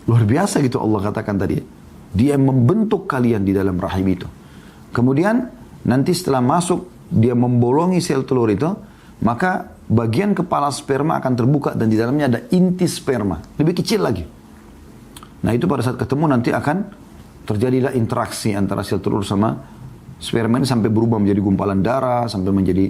Luar biasa gitu Allah katakan tadi. Dia membentuk kalian di dalam rahim itu. Kemudian nanti setelah masuk, dia membolongi sel telur itu, maka bagian kepala sperma akan terbuka dan di dalamnya ada inti sperma. Lebih kecil lagi. Nah itu pada saat ketemu nanti akan terjadilah interaksi antara sel telur sama sperma ini sampai berubah menjadi gumpalan darah, sampai menjadi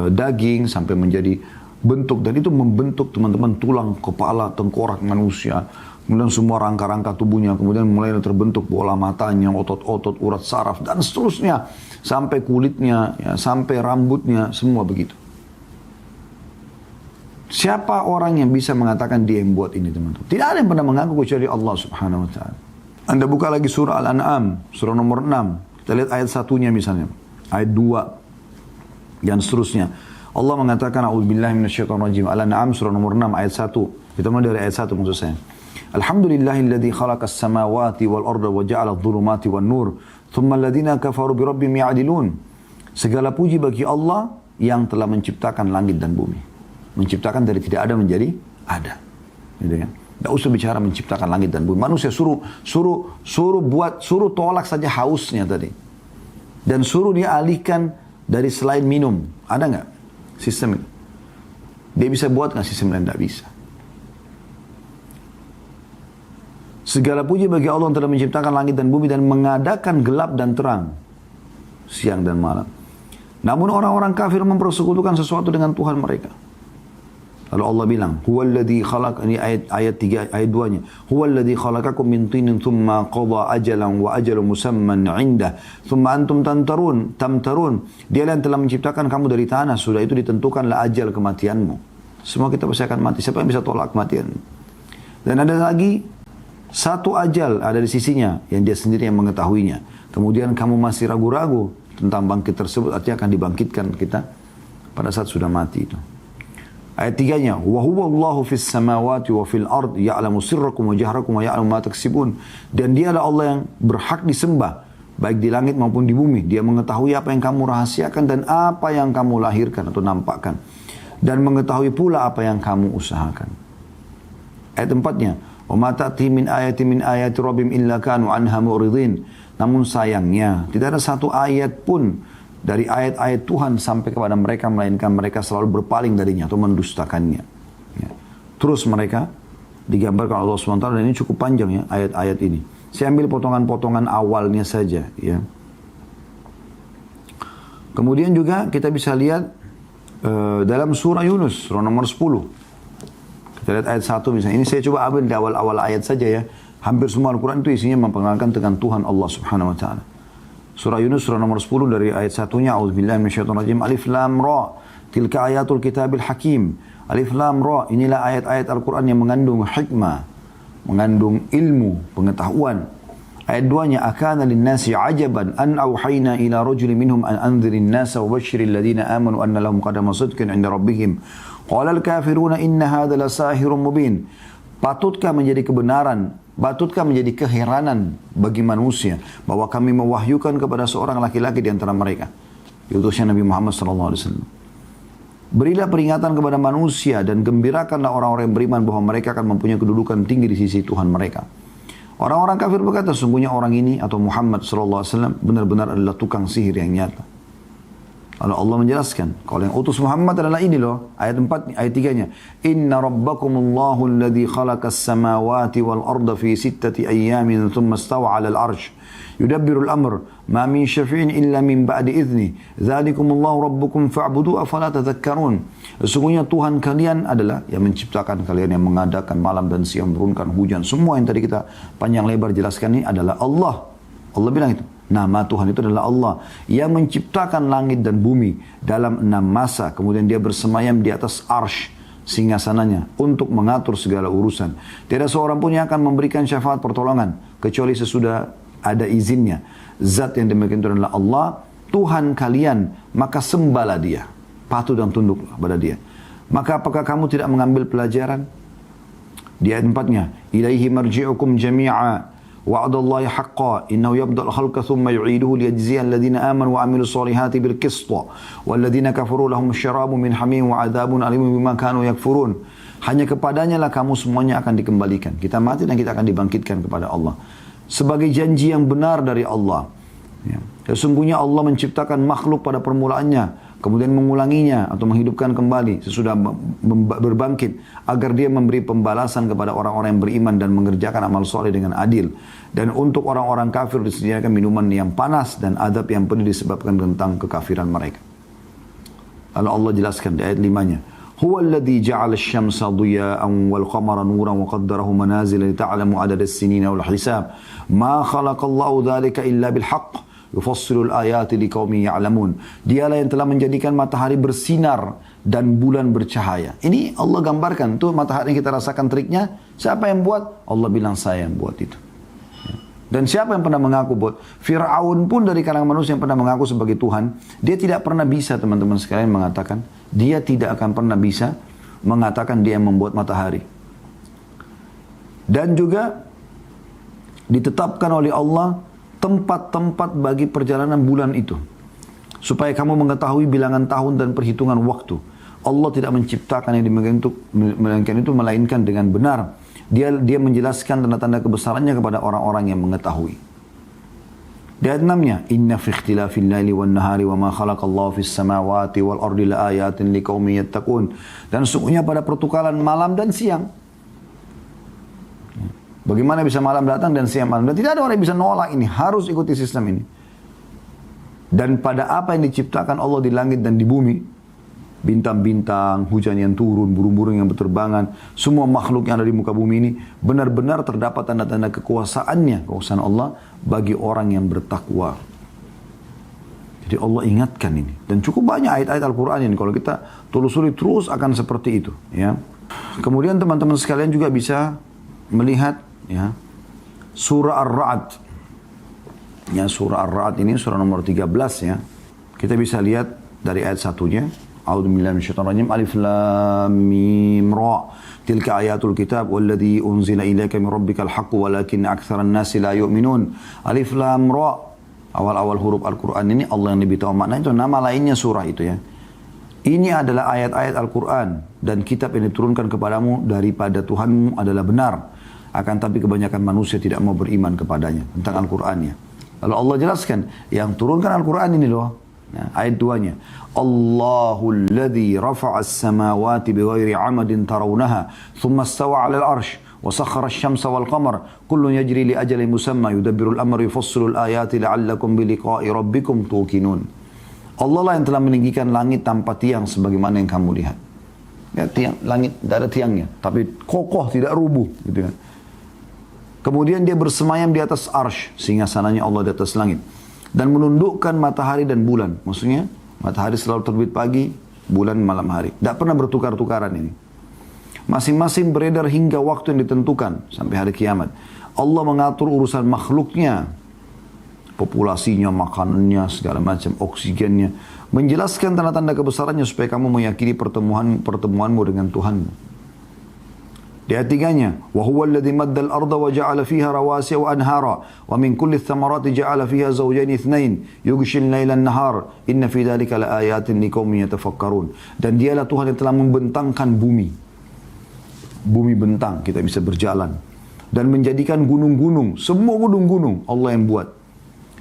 daging, sampai menjadi bentuk. Dan itu membentuk teman-teman tulang, kepala, tengkorak manusia. Kemudian semua rangka-rangka tubuhnya, kemudian mulai terbentuk bola matanya, otot-otot, urat saraf, dan seterusnya. Sampai kulitnya, ya, sampai rambutnya, semua begitu. Siapa orang yang bisa mengatakan dia yang buat ini, teman-teman? Tidak ada yang pernah mengaku kecuali Allah subhanahu wa ta'ala. Anda buka lagi surah Al-An'am, surah nomor 6. Kita lihat ayat 1-nya misalnya. Ayat 2. Dan seterusnya. Allah mengatakan, A'udzubillahi minasyaitonirrajim. Al-An'am, surah nomor 6, ayat 1. Kita mulai dari ayat 1 maksud saya. Alhamdulillahilladzi khalaqas samawati wal arda wa ja'ala adh-dhulumati wan nur thumma alladhina kafaru bi rabbihim ya'dilun. Segala puji bagi Allah yang telah menciptakan langit dan bumi. Menciptakan dari tidak ada menjadi ada. Gitu kan? Tidak usah bicara menciptakan langit dan bumi. Manusia suruh tolak saja hausnya tadi. Dan suruh dia alihkan dari selain minum. Ada nggak sistem itu? Dia bisa buat nggak sistem lain? Tidak bisa. Segala puji bagi Allah yang telah menciptakan langit dan bumi dan mengadakan gelap dan terang, siang dan malam. Namun orang-orang kafir mempersekutukan sesuatu dengan Tuhan mereka. Lalu Allah bilang, Huwallazi khalaq, ini ayat 3, ayat 2-nya. Huwallazi khalaqakum min tinin thumma qada ajalan wa ajalun musamman 'indah thumma antum tamtarun. Dialah yang telah menciptakan kamu dari tanah, sudah itu ditentukanlah ajal kematianmu. Semua kita pasti akan mati. Siapa yang bisa tolak kematian? Dan ada lagi satu ajal ada di sisinya yang dia sendiri yang mengetahuinya. Kemudian kamu masih ragu-ragu tentang bangkit tersebut, artinya akan dibangkitkan kita pada saat sudah mati itu. Ayat 3-nya, wa huwallahu fis samawati wa fil ard ya'lamu sirrakum wa jahrakum wa ya'lamu ma taksibun. Dan dialah Allah yang berhak disembah baik di langit maupun di bumi. Dia mengetahui apa yang kamu rahasiakan dan apa yang kamu lahirkan atau nampakkan, dan mengetahui pula apa yang kamu usahakan. Ayat 4-nya, wa ma ta'ti min ayati rabbim illa kanu anha mu'ridin. Namun sayangnya tidak ada satu ayat pun dari ayat-ayat Tuhan sampai kepada mereka, melainkan mereka selalu berpaling darinya atau mendustakannya. Ya. Terus mereka digambarkan Allah SWT, dan ini cukup panjang ya ayat-ayat ini. Saya ambil potongan-potongan awalnya saja. Ya. Kemudian juga kita bisa lihat dalam surah Yunus, surah nomor 10. Kita lihat ayat 1 misalnya. Ini saya coba ambil di awal-awal ayat saja ya. Hampir semua Al-Quran itu isinya memperkenalkan tentang Tuhan Allah subhanahu wa ta'ala. Surah Yunus surah nomor 10 dari ayat 1-nya. A'udzubillahi minasyaitonirrajim. Alif lam ra. Tilka ayatul kitabil hakim. Alif lam ra. Inilah ayat-ayat Al-Quran yang mengandung hikmah, mengandung ilmu, pengetahuan. Ayat 2-nya, akana linnasi ajaban an auhayna ila rajulin minhum an anzirin nasa wa basyiril ladina amanu anna lahum qadama sidqin 'inda rabbihim. Qala al-kafiruna inna hadha lasahirun mubin. Patutkah menjadi kebenaran, patutkah menjadi keheranan bagi manusia bahwa kami mewahyukan kepada seorang laki-laki di antara mereka, diutusnya Nabi Muhammad SAW. Berilah peringatan kepada manusia dan gembirakanlah orang-orang yang beriman bahwa mereka akan mempunyai kedudukan tinggi di sisi Tuhan mereka. Orang-orang kafir berkata, sungguhnya orang ini atau Muhammad SAW benar-benar adalah tukang sihir yang nyata. Lalu Allah menjelaskan, kalau yang utus Muhammad adalah ini loh, ayat 4, ayat 3-nya. Inna rabbakumullahu alladhi khalaqas samawati wal arda fi sittati ayyamin thumma istawa 'alal arsh. Yudabbirul amr, ma min syafi'in illa min ba'di idzni. Dzalikumullahu rabbukum fa'budu afala tadhakkarun. Sesungguhnya Tuhan kalian adalah yang menciptakan kalian, yang mengadakan malam dan siang, menurunkan hujan. Semua yang tadi kita panjang lebar jelaskan ini adalah Allah. Allah bilang itu. Nama Tuhan itu adalah Allah yang menciptakan langit dan bumi dalam 6 masa. Kemudian dia bersemayam di atas arsh singgasananya untuk mengatur segala urusan. Tidak seorang pun yang akan memberikan syafaat pertolongan kecuali sesudah ada izinnya. Zat yang demikian itu adalah Allah, Tuhan kalian, maka sembahlah dia. Patuh dan tunduk pada dia. Maka apakah kamu tidak mengambil pelajaran? Di ayat 4-nya, ilaihi marji'ukum jami'a. Wa'adallahi haqqa innahu yabda'ul khalqa thumma yu'iduhu liyajziya alladhina amanu wa 'amilus solihati bil qista walladhina kafaru lahum syarabu min hamim wa 'adzabun alimun bima kanu yakfurun. Hanya kepadanya lah kamu semuanya akan dikembalikan. Kita mati dan kita akan dibangkitkan kepada Allah sebagai janji yang benar dari Allah. Ya. Sesungguhnya Allah menciptakan makhluk pada permulaannya, kemudian mengulanginya atau menghidupkan kembali sesudah berbangkit agar dia memberi pembalasan kepada orang-orang yang beriman dan mengerjakan amal soleh dengan adil. Dan untuk orang-orang kafir disediakan minuman yang panas dan adab yang pedih disebabkan tentang kekafiran mereka. Lalu Allah jelaskan di ayat 5-nya, huwa alladhi ja'ala asy-syamsa diya'an wal qamara nuran wa qaddarahu manazila li ta'lamu 'adada as-sinina wal hisab ma khalaqallahu dzalika illa bil haqq yufassilul ayati liqaumin ya'lamun. Dialah yang telah menjadikan matahari bersinar dan bulan bercahaya. Ini Allah gambarkan tuh matahari yang kita rasakan triknya. Siapa yang buat? Allah bilang saya yang buat itu. Dan siapa yang pernah mengaku buat? Fir'aun pun dari kalangan manusia yang pernah mengaku sebagai Tuhan, dia tidak pernah bisa, teman-teman sekalian, mengatakan dia tidak akan pernah bisa mengatakan dia yang membuat matahari. Dan juga ditetapkan oleh Allah tempat-tempat bagi perjalanan bulan itu, supaya kamu mengetahui bilangan tahun dan perhitungan waktu. Allah tidak menciptakan yang demikian itu melainkan dengan benar. Dia menjelaskan tanda-tanda kebesarannya kepada orang-orang yang mengetahui. Di ayat 6-nya, inna fi ikhtilafil laili wan nahari wa ma khalaqallahu fis samawati wal ardi la ayatin liqaumin yattaqun. Dan sesungguhnya pada pertukaran malam dan siang. Bagaimana bisa malam datang dan siang malam? Dan tidak ada orang yang bisa nolak ini. Harus ikuti sistem ini. Dan pada apa yang diciptakan Allah di langit dan di bumi, bintang-bintang, hujan yang turun, burung-burung yang berterbangan, semua makhluk yang ada di muka bumi ini, benar-benar terdapat tanda-tanda kekuasaan Allah bagi orang yang bertakwa. Jadi Allah ingatkan ini. Dan cukup banyak ayat-ayat Al-Quran ini. Kalau kita telusuri terus akan seperti itu. Ya. Kemudian teman-teman sekalian juga bisa melihat ya, surah Ar-Ra'd. Ya, surah Ar-Ra'd ini surah nomor 13 ya. Kita bisa lihat dari ayat 1-nya. A'udzubillahi minasyaitonirrajim. Alif lam mim ra. Tilka ayatul kitab walladzi unzila ilaika min rabbikal haqq walakinna aktsaran nasi la yu'minun. Alif lam ra. Awal-awal huruf Al-Qur'an ini Allah yang lebih tahu maknanya, itu nama lainnya surah itu ya. Ini adalah ayat-ayat Al-Qur'an dan kitab yang diturunkan kepadamu daripada Tuhanmu adalah benar. Akan tapi kebanyakan manusia tidak mau beriman kepadanya, tentang Al-Qur'annya. Lalu Allah jelaskan yang turunkan Al-Qur'an ini loh. Nah, ayat 2-nya, Allahul ladzi rafa'as samawati bighairi 'amadin tarawunaha thumma istawa 'alal 'arsy wa sakhkhara asy-syamsa wal qamara kullun yajri li ajalin musamma yudabbirul amra yufassilul ayati la'allakum bi liqa'i rabbikum tuqinun. Allah lah yang telah meninggikan langit tanpa tiang sebagaimana yang kamu lihat. Ya, tiang langit tidak ada tiangnya, tapi kokoh tidak rubuh gitu kan. Kemudian dia bersemayam di atas arsy, singgasananya Allah di atas langit. Dan menundukkan matahari dan bulan. Maksudnya matahari selalu terbit pagi, bulan malam hari. Tidak pernah bertukar-tukaran ini. Masing-masing beredar hingga waktu yang ditentukan sampai hari kiamat. Allah mengatur urusan makhluknya, populasinya, makanannya, segala macam, oksigennya. Menjelaskan tanda-tanda kebesarannya supaya kamu meyakini pertemuanmu dengan Tuhanmu. Di ayat 3-nya, wa huwa alladhi maddal arda wa ja'ala fiha rawasiya wa anhara wa min kulli thamarati ja'ala fiha zawjayn ithnain yughshil laila an-nahar inna fi dhalika laayatin liqaumin yatafakkarun. Dan dialah Tuhan yang telah membentangkan bumi. Bumi bentang, kita bisa berjalan. Dan menjadikan gunung-gunung, semua gunung-gunung Allah yang buat.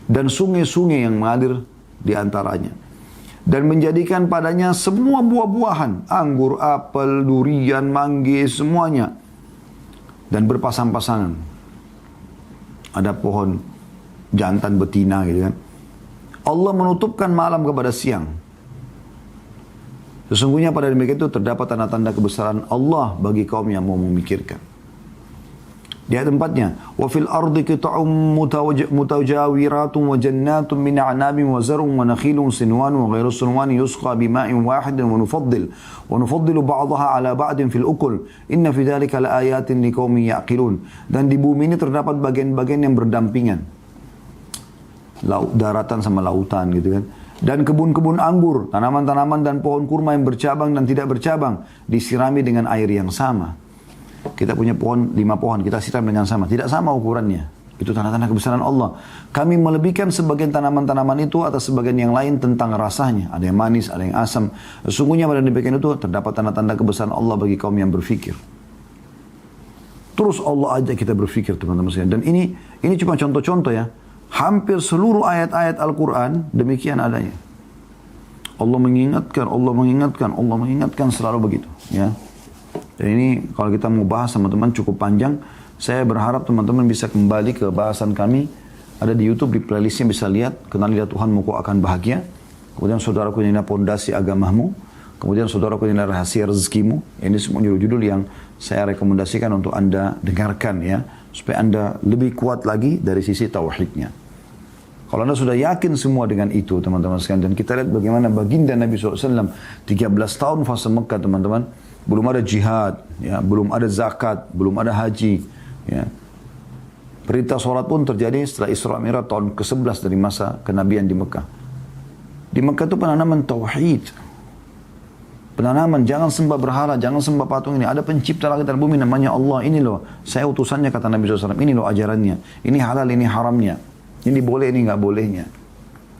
Dan sungai-sungai yang mengalir di antaranya. dan menjadikan padanya semua buah-buahan, anggur, apel, durian, manggis, semuanya, dan berpasang-pasangan. Ada pohon jantan betina gitu kan. Allah menutupkan malam kepada siang. Sesungguhnya pada demikian itu terdapat tanda-tanda kebesaran Allah bagi kaum yang mau memikirkan. Di ayat 4-nya, wa fil ardi qita'um mutajawiratun wa jannatun min a'nabin wa zar'un wa nakhilun sinwan wa ghairu sinwan yusqa bima'in wahidin wa nufaddilu ba'daha ala ba'din fil ukul inna fi dhalika laayatin liqaumin ya'qilun. Dan di bumi ini terdapat bagian-bagian yang berdampingan, daratan sama lautan gitu kan. Dan kebun-kebun anggur, tanaman-tanaman dan pohon kurma yang bercabang dan tidak bercabang disirami dengan air yang sama. Kita punya pohon, 5 pohon, kita siram dengan sama. Tidak sama ukurannya. Itu tanda-tanda kebesaran Allah. Kami melebihkan sebagian tanaman-tanaman itu atas sebagian yang lain tentang rasanya. Ada yang manis, ada yang asam. Sesungguhnya pada demikian itu terdapat tanda-tanda kebesaran Allah bagi kaum yang berfikir. Terus Allah ajak kita berfikir, teman-teman sekalian. Dan ini cuma contoh-contoh ya. Hampir seluruh ayat-ayat Al-Quran demikian adanya. Allah mengingatkan, Allah mengingatkan, Allah mengingatkan, selalu begitu. Ya. Dan ini kalau kita mau bahas teman-teman cukup panjang. Saya berharap teman-teman bisa kembali ke bahasan kami. Ada di YouTube, di playlistnya bisa lihat. Kenalilah Tuhanmu kau akan bahagia. Kemudian saudaraku inilah pondasi agamamu. Kemudian saudaraku inilah rahasia rezekimu. Ini semua judul-judul yang saya rekomendasikan untuk Anda dengarkan ya. Supaya Anda lebih kuat lagi dari sisi tauhidnya. Kalau Anda sudah yakin semua dengan itu teman-teman sekalian. Dan kita lihat bagaimana baginda Nabi SAW 13 tahun fase Mekah teman-teman. Belum ada jihad, ya, belum ada zakat, belum ada haji. Ya. Perintah sholat pun terjadi setelah Isra Mi'raj tahun ke-11 dari masa kenabian di Mekah. Di Mekah itu penanaman tauhid. Penanaman, jangan sembah berhala, jangan sembah patung ini. Ada pencipta langit dan bumi namanya Allah. Ini loh, saya utusannya kata Nabi SAW. Ini loh ajarannya. Ini halal, ini haramnya. Ini boleh, ini nggak bolehnya.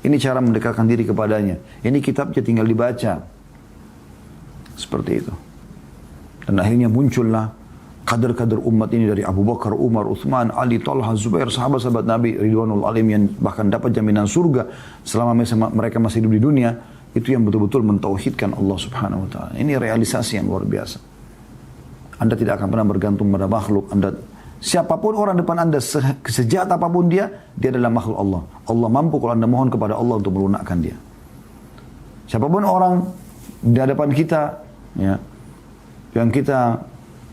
Ini cara mendekatkan diri kepadanya. Ini kitabnya tinggal dibaca. Seperti itu. Dan akhirnya muncullah kader-kader umat ini dari Abu Bakar, Umar, Uthman, Ali, Talha, Zubair, sahabat-sahabat Nabi Ridwanul Alim yang bahkan dapat jaminan surga selama mereka masih hidup di dunia. Itu yang betul-betul mentauhidkan Allah Subhanahu wa Ta'ala. Ini realisasi yang luar biasa. Anda tidak akan pernah bergantung pada makhluk. Siapapun orang depan Anda, sejahat apapun dia adalah makhluk Allah. Allah mampu kalau Anda mohon kepada Allah untuk melunakkan dia. Siapapun orang di hadapan kita, ya, yang kita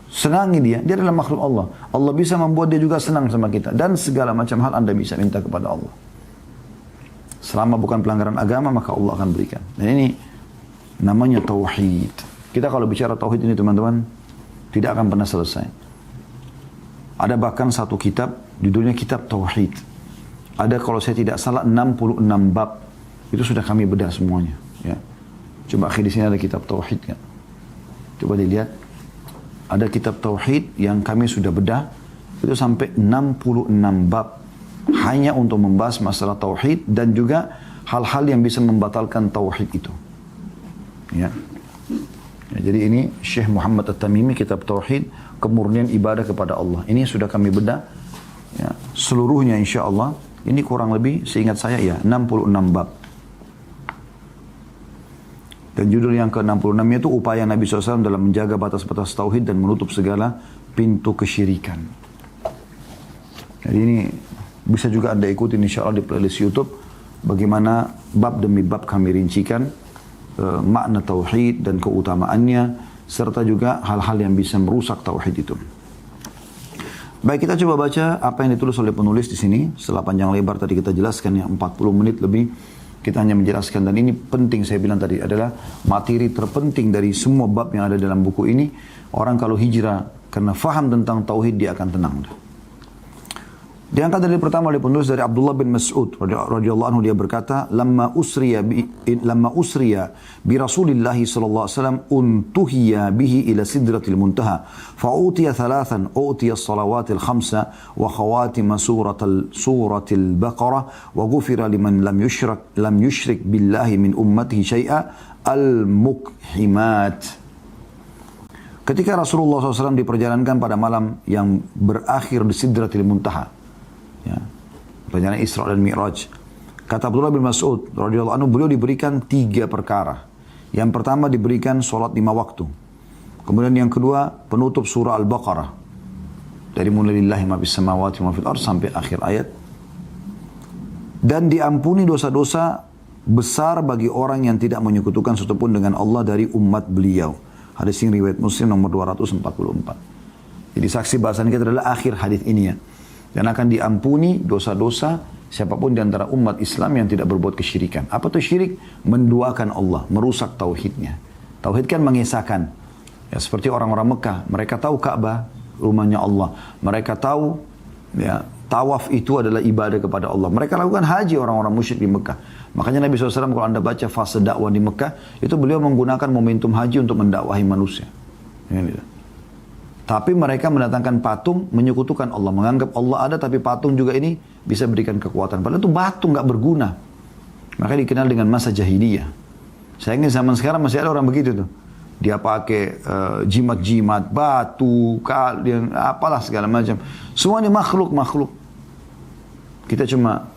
senangi dia adalah makhluk Allah. Allah bisa membuat dia juga senang sama kita. Dan segala macam hal Anda bisa minta kepada Allah. Selama bukan pelanggaran agama, maka Allah akan berikan. Dan ini namanya tauhid. Kita kalau bicara tauhid ini teman-teman, tidak akan pernah selesai. Ada bahkan satu kitab, judulnya kitab tauhid. Ada kalau saya tidak salah 66 bab. Itu sudah kami bedah semuanya. Ya. Coba akhir di sini ada kitab tauhid kan. Coba dilihat, ada kitab tauhid yang kami sudah bedah, itu sampai 66 bab hanya untuk membahas masalah tauhid dan juga hal-hal yang bisa membatalkan tauhid itu. Ya. Ya, jadi ini Syekh Muhammad At-Tamimi, kitab tauhid, kemurnian ibadah kepada Allah. Ini sudah kami bedah ya, seluruhnya insya Allah. Ini kurang lebih seingat saya ya 66 bab. Dan judul yang ke-66 itu upaya Nabi SAW dalam menjaga batas-batas tauhid dan menutup segala pintu kesyirikan. Jadi ini bisa juga Anda ikuti insya Allah di playlist YouTube. Bagaimana bab demi bab kami rincikan makna tauhid dan keutamaannya. Serta juga hal-hal yang bisa merusak tauhid itu. Baik, kita coba baca apa yang ditulis oleh penulis di sini. Setelah panjang lebar tadi kita jelaskan ya 40 menit lebih. Kita hanya menjelaskan, dan ini penting saya bilang tadi, adalah materi terpenting dari semua bab yang ada dalam buku ini. Orang kalau hijrah karena faham tentang tauhid, dia akan tenang. Diangkat dari pertama oleh penulis dari Abdullah bin Mas'ud radhiyallahu anhu, dia berkata, lamma usriya bi Rasulillah sallallahu alaihi wasallam untuhiya bihi ila sidratil muntaha fa utiya thalathan, utiya as-salawatil khamsa wa khawatim suratil baqarah wa ghufira liman lam yushrik billahi min ummatihi syai'a al-mukhimat. Ketika Rasulullah SAW diperjalankan pada malam yang berakhir di Sidratil Muntaha, ya, perjalanan Isra dan Mi'raj, Kata Abdullah bin Mas'ud radhiyallahu anhu, beliau diberikan 3 perkara. Yang pertama diberikan sholat 5 waktu. Kemudian yang kedua penutup surah Al-Baqarah. Dari mulai lillahi ma fis samawati wa ma fil ardh sampai akhir ayat. Dan diampuni dosa-dosa besar bagi orang yang tidak menyekutukan satupun dengan Allah dari umat beliau. Hadis ini riwayat Muslim nomor 244. Jadi saksi bahasan kita adalah akhir hadis ini ya. Dan akan diampuni dosa-dosa siapapun di antara umat Islam yang tidak berbuat kesyirikan. Apa itu syirik? Menduakan Allah, merusak tauhidnya. Tauhid kan mengisahkan. Ya, seperti orang-orang Mekah, mereka tahu Ka'bah, rumahnya Allah. Mereka tahu ya, tawaf itu adalah ibadah kepada Allah. Mereka lakukan haji orang-orang musyrik di Mekah. Makanya Nabi SAW kalau anda baca fase dakwah di Mekah, itu beliau menggunakan momentum haji untuk mendakwahi manusia. Ini. Tapi mereka mendatangkan patung, menyekutukan Allah. Menganggap Allah ada, tapi patung juga ini bisa berikan kekuatan. Padahal itu batu nggak berguna. Maka dikenal dengan masa jahiliyah. Sayangnya zaman sekarang masih ada orang begitu tuh. Dia pakai jimat-jimat, batu, kalian, apalah segala macam. Semua ini makhluk-makhluk. Kita cuma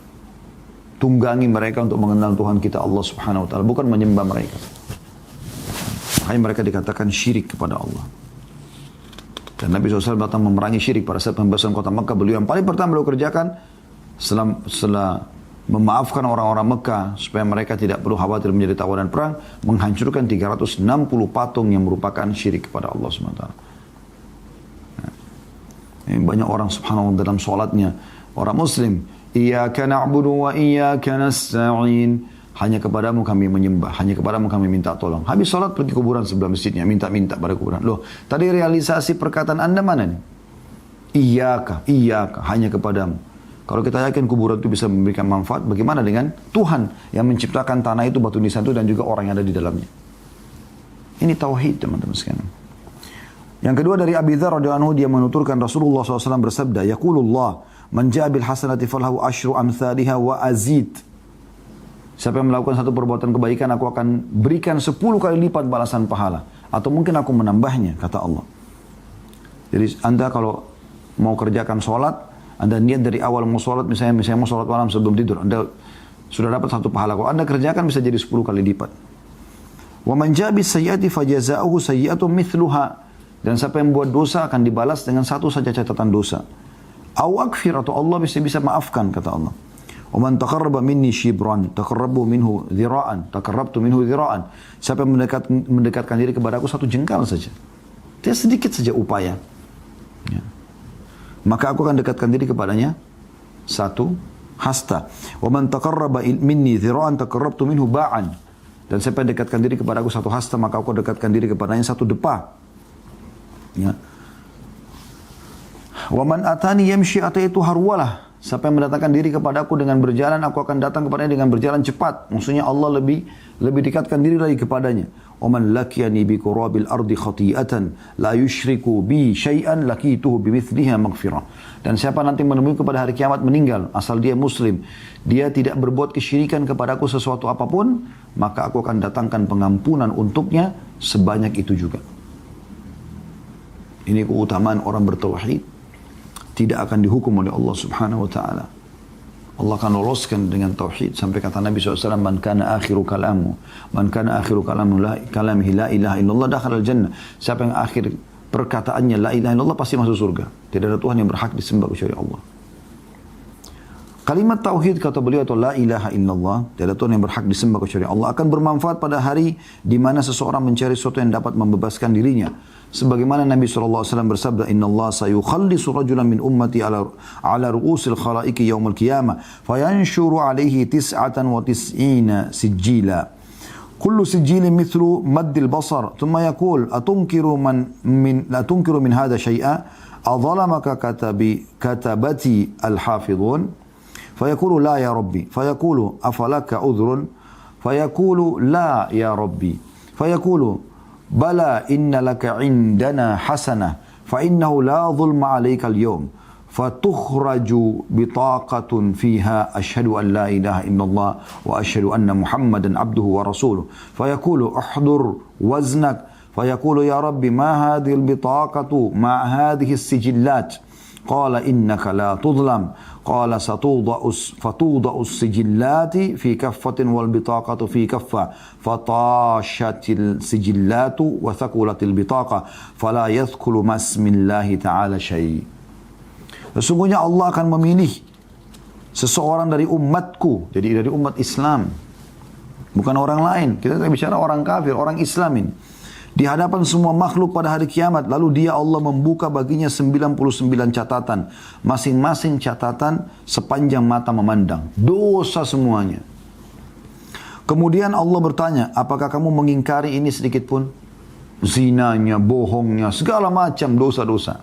tunggangi mereka untuk mengenal Tuhan kita Allah Subhanahu Wa Taala, bukan menyembah mereka. Makanya mereka dikatakan syirik kepada Allah. Dan Nabi SAW datang memerangi syirik pada saat pembebasan kota Mekah. Beliau yang paling pertama beliau kerjakan setelah memaafkan orang-orang Mekah supaya mereka tidak perlu khawatir menjadi tawanan perang, menghancurkan 360 patung yang merupakan syirik kepada Allah SWT. Nah, ini banyak orang subhanallah dalam sholatnya, orang muslim, iyyaka na'budu wa iyyaka nasta'in, hanya kepadamu kami menyembah, hanya kepadamu kami minta tolong. Habis sholat pergi kuburan sebelah masjidnya, minta-minta pada kuburan. Loh, tadi realisasi perkataan anda mana nih? Iyyaka, hanya kepadamu. Kalau kita yakin kuburan itu bisa memberikan manfaat, bagaimana dengan Tuhan yang menciptakan tanah itu, batu nisan itu, dan juga orang yang ada di dalamnya? Ini tauhid teman-teman sekalian. Yang kedua dari Abi Dzar radhiyallahu anhu, dia menuturkan Rasulullah SAW bersabda, yaqulullah man ja'a bil hasanati falahu asyru amsalihha wa azid. Siapa yang melakukan satu perbuatan kebaikan, aku akan berikan 10 kali lipat balasan pahala. Atau mungkin aku menambahnya, kata Allah. Jadi anda kalau mau kerjakan sholat, anda niat dari awal mau sholat, misalnya mau sholat malam sebelum tidur, anda sudah dapat 1 pahala. Kalau anda kerjakan bisa jadi 10 kali lipat. Wa man ja'a bis sayyi'ati fajaza'uhu sayyi'atun mithluha. Dan siapa yang buat dosa akan dibalas dengan 1 saja catatan dosa. Aw akfir, atau Allah bisa maafkan, kata Allah. Wa man taqarraba minni shibran taqarrabu minhu dhira'an taqarrabtu minhu dhira'an. Siapa yang mendekatkan diri kepada aku 1 jengkal saja. Dia sedikit saja upaya. Ya. Maka aku akan dekatkan diri kepadanya 1 hasta. Wa man taqarraba minni dhira'an taqarrabtu minhu ba'an. Dan siapa yang dekatkan diri kepada aku 1 hasta, maka aku dekatkan diri kepadanya 1 depa. Ya. Wa man atani yamshi ataitu harwalah. Siapa yang mendatangkan diri kepada aku dengan berjalan, aku akan datang kepadanya dengan berjalan cepat. Maksudnya Allah lebih dekatkan diri lagi kepadanya. Oman lakiyani bi qurabil ardi khati'atan la yushriku bi syai'an lakituhu bimithliha maghfirah. Dan siapa nanti menemui kepada hari kiamat meninggal, asal dia muslim, dia tidak berbuat kesyirikan kepadaku sesuatu apapun, maka aku akan datangkan pengampunan untuknya sebanyak itu juga. Ini keutamaan orang bertauhid. Tidak akan dihukum oleh Allah Subhanahu wa taala. Allah akan loloskan dengan tauhid sampai kata Nabi SAW, man kana akhiru kalamihi la ilaha illallah dakhala al-jannah. Siapa yang akhir perkataannya la ilaha illallah pasti masuk surga. Tidak ada Tuhan yang berhak disembah kecuali Allah. Kalimat tauhid kata beliau atau la ilaha illallah, tidak ada Tuhan yang berhak disembah kecuali Allah, akan bermanfaat pada hari di mana seseorang mencari sesuatu yang dapat membebaskan dirinya. Sebagaimana Nabi SAW bersabda, Inna Allah sayukhallisu rajulan min ummati ala ru'usil khalaiki yawmal qiyamah, fayanshuru alaihi 99 sijila. Kullu sijilin mithlu maddil basar, thumma yakul, atunkiru min hadha syai'a, adhalamaka katabati al-hafidhun, fayakulu la ya Rabbi, fayakulu afalaka udhrun, fayakulu la ya Rabbi, fayakulu bala inna laka indana hasanah fa innahu la dhulma alayka al-yawm fatukhraju bitaqatun fiha ashhadu an la ilaha illallah wa ashhadu anna muhammadan abduhu wa rasuluh fayaqulu uhdur waznak fayaqulu ya rabbi ma hadhihi al-bitaqatu ma hadhihi as-sijillat Qala innaka la tudlam. Qala fatuda'u sijillati fi kaffatin wal bitaqatu fi kaffa. Fatashatil sijillatu wa thakulatil bitaqa. Fala yadhkulu masmillahi ta'ala syai'. Sesungguhnya Allah akan memilih seseorang dari umatku. Jadi dari umat Islam. Bukan orang lain. Kita bicara orang kafir, orang Islam ini. Di hadapan semua makhluk pada hari kiamat. Lalu dia Allah membuka baginya 99 catatan. Masing-masing catatan sepanjang mata memandang. Dosa semuanya. Kemudian Allah bertanya, apakah kamu mengingkari ini sedikit pun? Zinanya, bohongnya, segala macam dosa-dosa.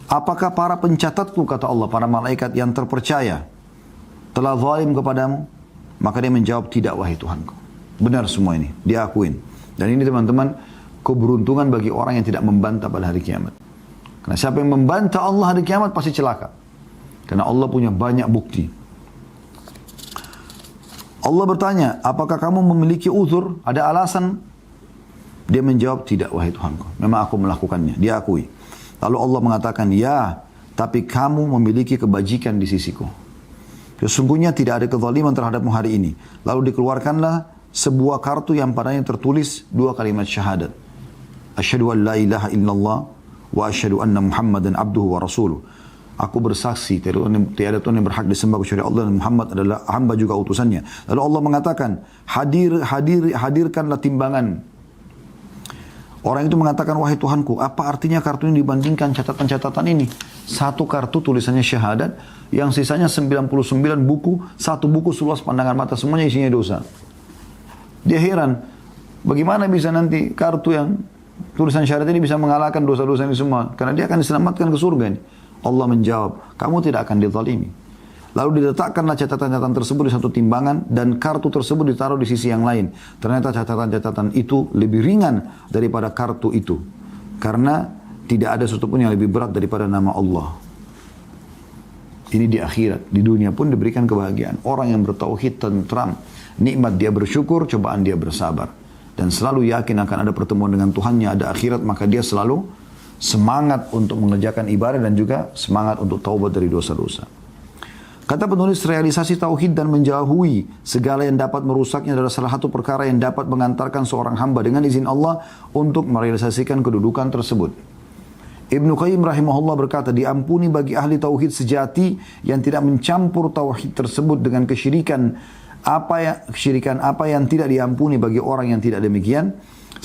Apakah para pencatatku, kata Allah, para malaikat yang terpercaya, telah zalim kepadamu? Maka dia menjawab, tidak wahai Tuhanku. Benar semua ini, dia akuin. Dan ini teman-teman, keberuntungan bagi orang yang tidak membantah pada hari kiamat. Karena siapa yang membantah Allah hari kiamat pasti celaka. Karena Allah punya banyak bukti. Allah bertanya, apakah kamu memiliki uzur? Ada alasan? Dia menjawab, tidak wahai Tuhanku. Memang aku melakukannya, dia akui. Lalu Allah mengatakan, ya, tapi kamu memiliki kebajikan di sisiku. Sesungguhnya tidak ada kezaliman terhadapmu hari ini. Lalu dikeluarkanlah sebuah kartu yang padanya tertulis 2 kalimat syahadat. Asyhadu an la ilaha illallah wa asyhadu anna Muhammadan abduhu wa rasuluh. Aku bersaksi tiada Tuhan yang berhak disembah kecuali Allah dan Muhammad adalah hamba juga utusannya. Lalu Allah mengatakan, hadirkanlah timbangan. Orang itu mengatakan, wahai Tuhanku, apa artinya kartu ini dibandingkan catatan-catatan ini? Satu kartu tulisannya syahadat, yang sisanya 99 buku, satu buku seluas pandangan mata, semuanya isinya dosa. Dia heran, bagaimana bisa nanti kartu yang tulisan syahadat ini bisa mengalahkan dosa-dosa ini semua? Karena dia akan diselamatkan ke surga ini. Allah menjawab, kamu tidak akan dizalimi. Lalu diletakkanlah catatan-catatan tersebut di satu timbangan dan kartu tersebut ditaruh di sisi yang lain. Ternyata catatan-catatan itu lebih ringan daripada kartu itu. Karena tidak ada sesuatu pun yang lebih berat daripada nama Allah. Ini di akhirat. Di dunia pun diberikan kebahagiaan. Orang yang bertauhid tentram. Nikmat dia bersyukur, cobaan dia bersabar. Dan selalu yakin akan ada pertemuan dengan Tuhannya, ada akhirat, maka dia selalu semangat untuk mengerjakan ibadah dan juga semangat untuk taubat dari dosa-dosa. Kata penulis, realisasi tauhid dan menjauhi segala yang dapat merusaknya adalah salah satu perkara yang dapat mengantarkan seorang hamba dengan izin Allah untuk merealisasikan kedudukan tersebut. Ibnu Qayyim rahimahullah berkata, diampuni bagi ahli tauhid sejati yang tidak mencampur tauhid tersebut dengan kesyirikan apa yang tidak diampuni bagi orang yang tidak demikian.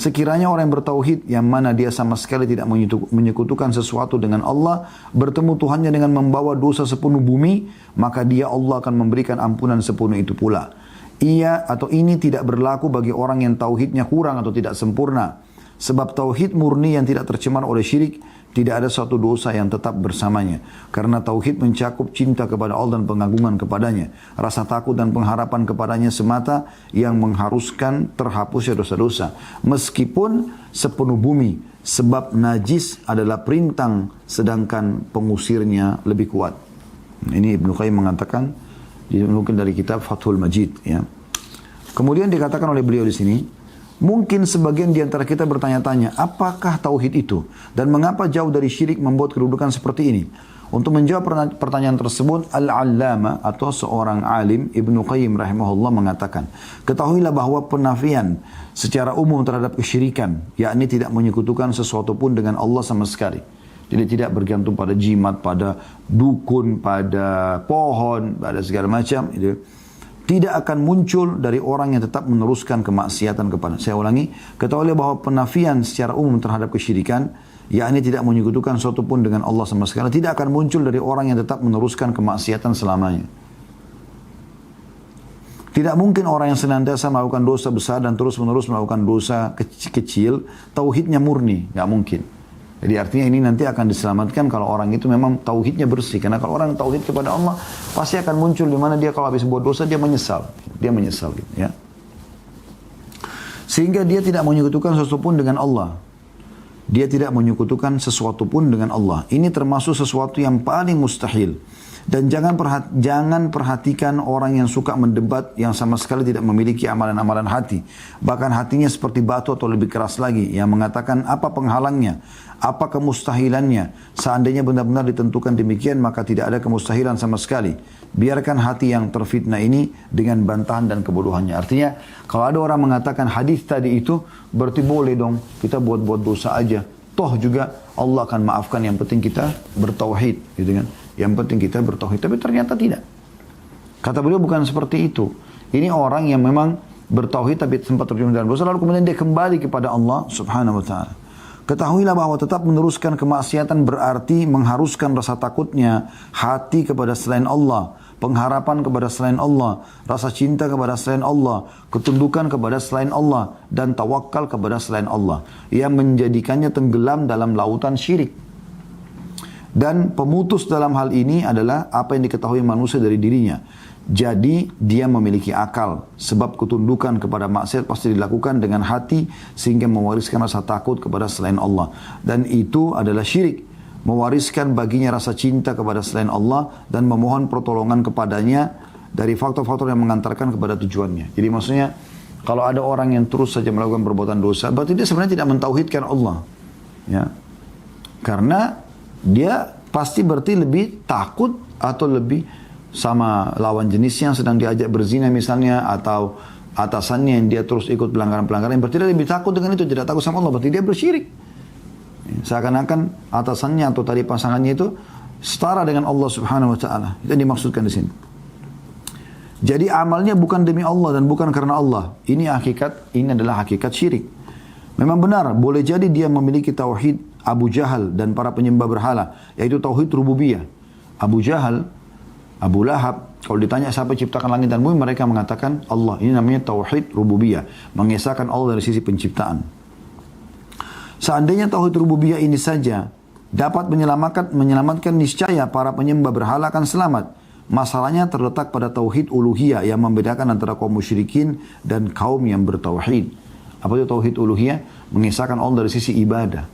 Sekiranya orang yang bertauhid yang mana dia sama sekali tidak menyekutukan sesuatu dengan Allah, bertemu Tuhannya dengan membawa dosa sepenuh bumi, maka dia Allah akan memberikan ampunan sepenuh itu pula. Ia atau ini tidak berlaku bagi orang yang tauhidnya kurang atau tidak sempurna. Sebab tauhid murni yang tidak tercemar oleh syirik, tidak ada suatu dosa yang tetap bersamanya. Karena tauhid mencakup cinta kepada Allah dan pengagungan kepadanya. Rasa takut dan pengharapan kepadanya semata yang mengharuskan terhapusnya dosa-dosa. Meskipun sepenuh bumi. Sebab najis adalah perintang sedangkan pengusirnya lebih kuat. Ini Ibnu Qayyim mengatakan, mungkin dari kitab Fathul Majid. Ya. Kemudian dikatakan oleh beliau di sini, mungkin sebagian di antara kita bertanya-tanya, apakah tauhid itu? Dan mengapa jauh dari syirik membuat kedudukan seperti ini? Untuk menjawab pertanyaan tersebut, Al-Allama atau seorang alim, Ibnu Qayyim rahimahullah mengatakan, ketahuilah bahwa penafian secara umum terhadap kesyirikan, yakni tidak menyekutukan sesuatu pun dengan Allah sama sekali. Jadi tidak bergantung pada jimat, pada dukun, pada pohon, pada segala macam. Tidak akan muncul dari orang yang tetap meneruskan kemaksiatan kepada. Saya ulangi, ketahuilah bahwa penafian secara umum terhadap kesyirikan, yakni tidak menyekutukan sesuatu pun dengan Allah sama sekali, tidak akan muncul dari orang yang tetap meneruskan kemaksiatan selamanya. Tidak mungkin orang yang senantiasa melakukan dosa besar dan terus-menerus melakukan dosa kecil, tauhidnya murni, nggak mungkin. Jadi artinya ini nanti akan diselamatkan kalau orang itu memang tauhidnya bersih. Karena kalau orang tauhid kepada Allah, pasti akan muncul di mana dia kalau habis buat dosa, dia menyesal. Dia menyesal gitu ya. Sehingga dia tidak menyekutukan sesuatu pun dengan Allah. Dia tidak menyekutukan sesuatu pun dengan Allah. Ini termasuk sesuatu yang paling mustahil. Dan jangan perhatikan orang yang suka mendebat yang sama sekali tidak memiliki amalan-amalan hati. Bahkan hatinya seperti batu atau lebih keras lagi. Yang mengatakan apa penghalangnya, apa kemustahilannya. Seandainya benar-benar ditentukan demikian maka tidak ada kemustahilan sama sekali. Biarkan hati yang terfitnah ini dengan bantahan dan kebodohannya. Artinya kalau ada orang mengatakan hadis tadi itu berarti boleh dong kita buat-buat dosa aja. Toh juga Allah akan maafkan, yang penting kita bertauhid, gitu kan. Yang penting kita bertauhid, tapi ternyata tidak. Kata beliau bukan seperti itu. Ini orang yang memang bertauhid tapi sempat terjun dalam dosa, lalu kemudian dia kembali kepada Allah Subhanahu wa taala. Ketahuilah bahwa tetap meneruskan kemaksiatan berarti mengharuskan rasa takutnya hati kepada selain Allah, pengharapan kepada selain Allah, rasa cinta kepada selain Allah, ketundukan kepada selain Allah, dan tawakal kepada selain Allah, yang menjadikannya tenggelam dalam lautan syirik. Dan pemutus dalam hal ini adalah apa yang diketahui manusia dari dirinya. Jadi dia memiliki akal, sebab ketundukan kepada maksiat pasti dilakukan dengan hati sehingga mewariskan rasa takut kepada selain Allah. Dan itu adalah syirik, mewariskan baginya rasa cinta kepada selain Allah dan memohon pertolongan kepadanya dari faktor-faktor yang mengantarkan kepada tujuannya. Jadi maksudnya kalau ada orang yang terus saja melakukan perbuatan dosa, berarti dia sebenarnya tidak mentauhidkan Allah. Ya. Karena dia pasti berarti lebih takut atau lebih sama lawan jenisnya yang sedang diajak berzina misalnya, atau atasannya yang dia terus ikut pelanggaran-pelanggaran, berarti dia lebih takut dengan itu, tidak takut sama Allah, berarti dia bersyirik. Seakan-akan atasannya atau tadi pasangannya itu setara dengan Allah Subhanahu wa taala. Itu yang dimaksudkan di sini. Jadi amalnya bukan demi Allah dan bukan karena Allah. Ini adalah hakikat syirik. Memang benar, boleh jadi dia memiliki tauhid Abu Jahal dan para penyembah berhala, yaitu tauhid rububiyah. Abu Jahal, Abu Lahab, kalau ditanya siapa ciptakan langit dan bumi, mereka mengatakan Allah. Ini namanya tauhid rububiyah, mengesahkan Allah dari sisi penciptaan. Seandainya tauhid rububiyah ini saja dapat menyelamatkan niscaya para penyembah berhala akan selamat. Masalahnya terletak pada tauhid uluhiyah yang membedakan antara kaum musyrikin dan kaum yang bertauhid. Apa itu tauhid uluhiyah? Mengesahkan Allah dari sisi ibadah.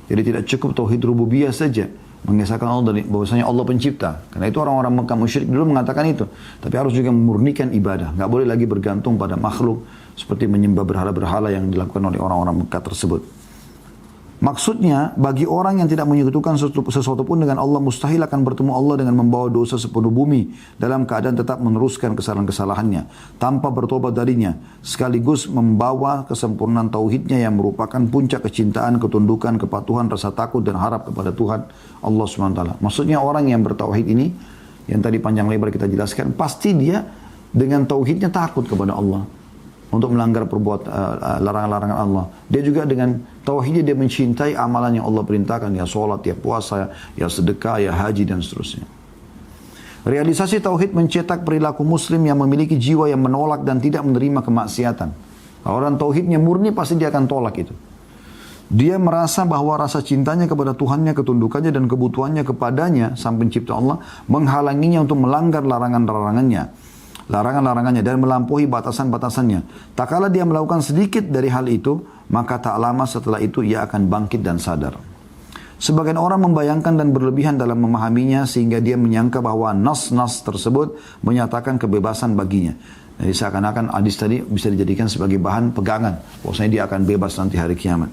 Jadi tidak cukup tauhid rububiyah saja, mengesahkan Allah dari bahwasanya Allah pencipta. Karena itu orang-orang Mekah musyrik dulu mengatakan itu. Tapi harus juga memurnikan ibadah. Nggak boleh lagi bergantung pada makhluk seperti menyembah berhala-berhala yang dilakukan oleh orang-orang Mekah tersebut. Maksudnya, bagi orang yang tidak menyekutukan sesuatu pun dengan Allah, mustahil akan bertemu Allah dengan membawa dosa sepenuh bumi dalam keadaan tetap meneruskan kesalahan-kesalahannya tanpa bertobat darinya, sekaligus membawa kesempurnaan tauhidnya yang merupakan puncak kecintaan, ketundukan, kepatuhan, rasa takut dan harap kepada Tuhan Allah SWT. Maksudnya orang yang bertauhid ini, yang tadi panjang lebar kita jelaskan, pasti dia dengan tauhidnya takut kepada Allah untuk melanggar larangan-larangan Allah. Dia juga dengan tauhidnya dia mencintai amalan yang Allah perintahkan, ya sholat, ya puasa, ya sedekah, ya haji dan seterusnya. Realisasi tauhid mencetak perilaku muslim yang memiliki jiwa yang menolak dan tidak menerima kemaksiatan. Kalau orang tauhidnya murni pasti dia akan tolak itu. Dia merasa bahwa rasa cintanya kepada Tuhannya, ketundukannya dan kebutuhannya kepadanya, sang pencipta Allah, menghalanginya untuk melanggar larangan-larangannya dan melampaui batasan-batasannya. Tak kala dia melakukan sedikit dari hal itu, maka tak lama setelah itu ia akan bangkit dan sadar. Sebagian orang membayangkan dan berlebihan dalam memahaminya sehingga dia menyangka bahwa nas-nas tersebut menyatakan kebebasan baginya. Jadi seakan-akan hadis tadi bisa dijadikan sebagai bahan pegangan, bahwasanya dia akan bebas nanti hari kiamat.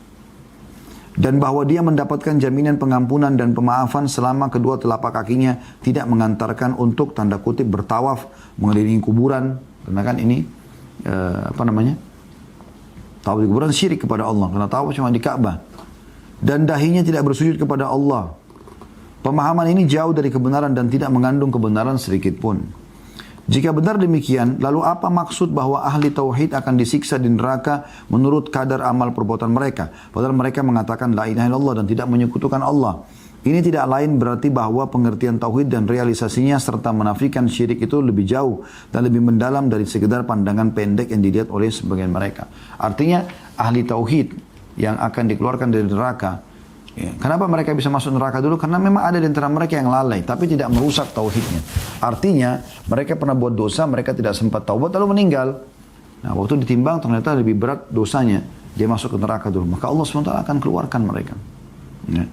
Dan bahwa dia mendapatkan jaminan pengampunan dan pemaafan selama kedua telapak kakinya tidak mengantarkan untuk tanda kutip bertawaf mengelilingi kuburan, karena kan ini tawaf di kuburan syirik kepada Allah, karena tawaf cuma di Ka'bah. Dan dahinya tidak bersujud kepada Allah. Pemahaman ini jauh dari kebenaran dan tidak mengandung kebenaran sedikit pun. Jika benar demikian, lalu apa maksud bahwa ahli tauhid akan disiksa di neraka menurut kadar amal perbuatan mereka? Padahal mereka mengatakan la ilaha illallah dan tidak menyekutukan Allah. Ini tidak lain berarti bahwa pengertian tauhid dan realisasinya serta menafikan syirik itu lebih jauh dan lebih mendalam dari sekedar pandangan pendek yang dilihat oleh sebagian mereka. Artinya ahli tauhid yang akan dikeluarkan dari neraka, ya, kenapa mereka bisa masuk neraka dulu? Karena memang ada di antara mereka yang lalai, tapi tidak merusak tauhidnya. Artinya, mereka pernah buat dosa, mereka tidak sempat taubat, lalu meninggal. Nah, waktu ditimbang ternyata lebih berat dosanya. Dia masuk ke neraka dulu. Maka Allah SWT akan keluarkan mereka. Ya.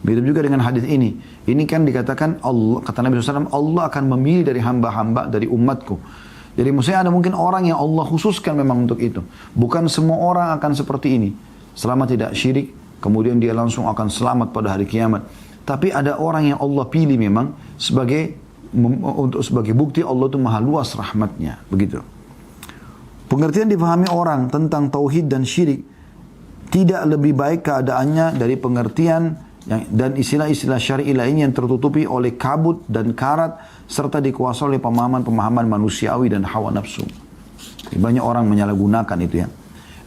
Begitu juga dengan hadis ini. Ini kan dikatakan Allah, kata Nabi SAW, Allah akan memilih dari hamba-hamba dari umatku. Jadi maksudnya ada mungkin orang yang Allah khususkan memang untuk itu. Bukan semua orang akan seperti ini. Selama tidak syirik, kemudian dia langsung akan selamat pada hari kiamat. Tapi ada orang yang Allah pilih memang sebagai bukti Allah itu maha luas rahmatnya. Begitu. Pengertian difahami orang tentang tauhid dan syirik tidak lebih baik keadaannya dari pengertian dan istilah-istilah syar'i lainnya yang tertutupi oleh kabut dan karat serta dikuasai oleh pemahaman-pemahaman manusiawi dan hawa nafsu. Banyak orang menyalahgunakan itu ya.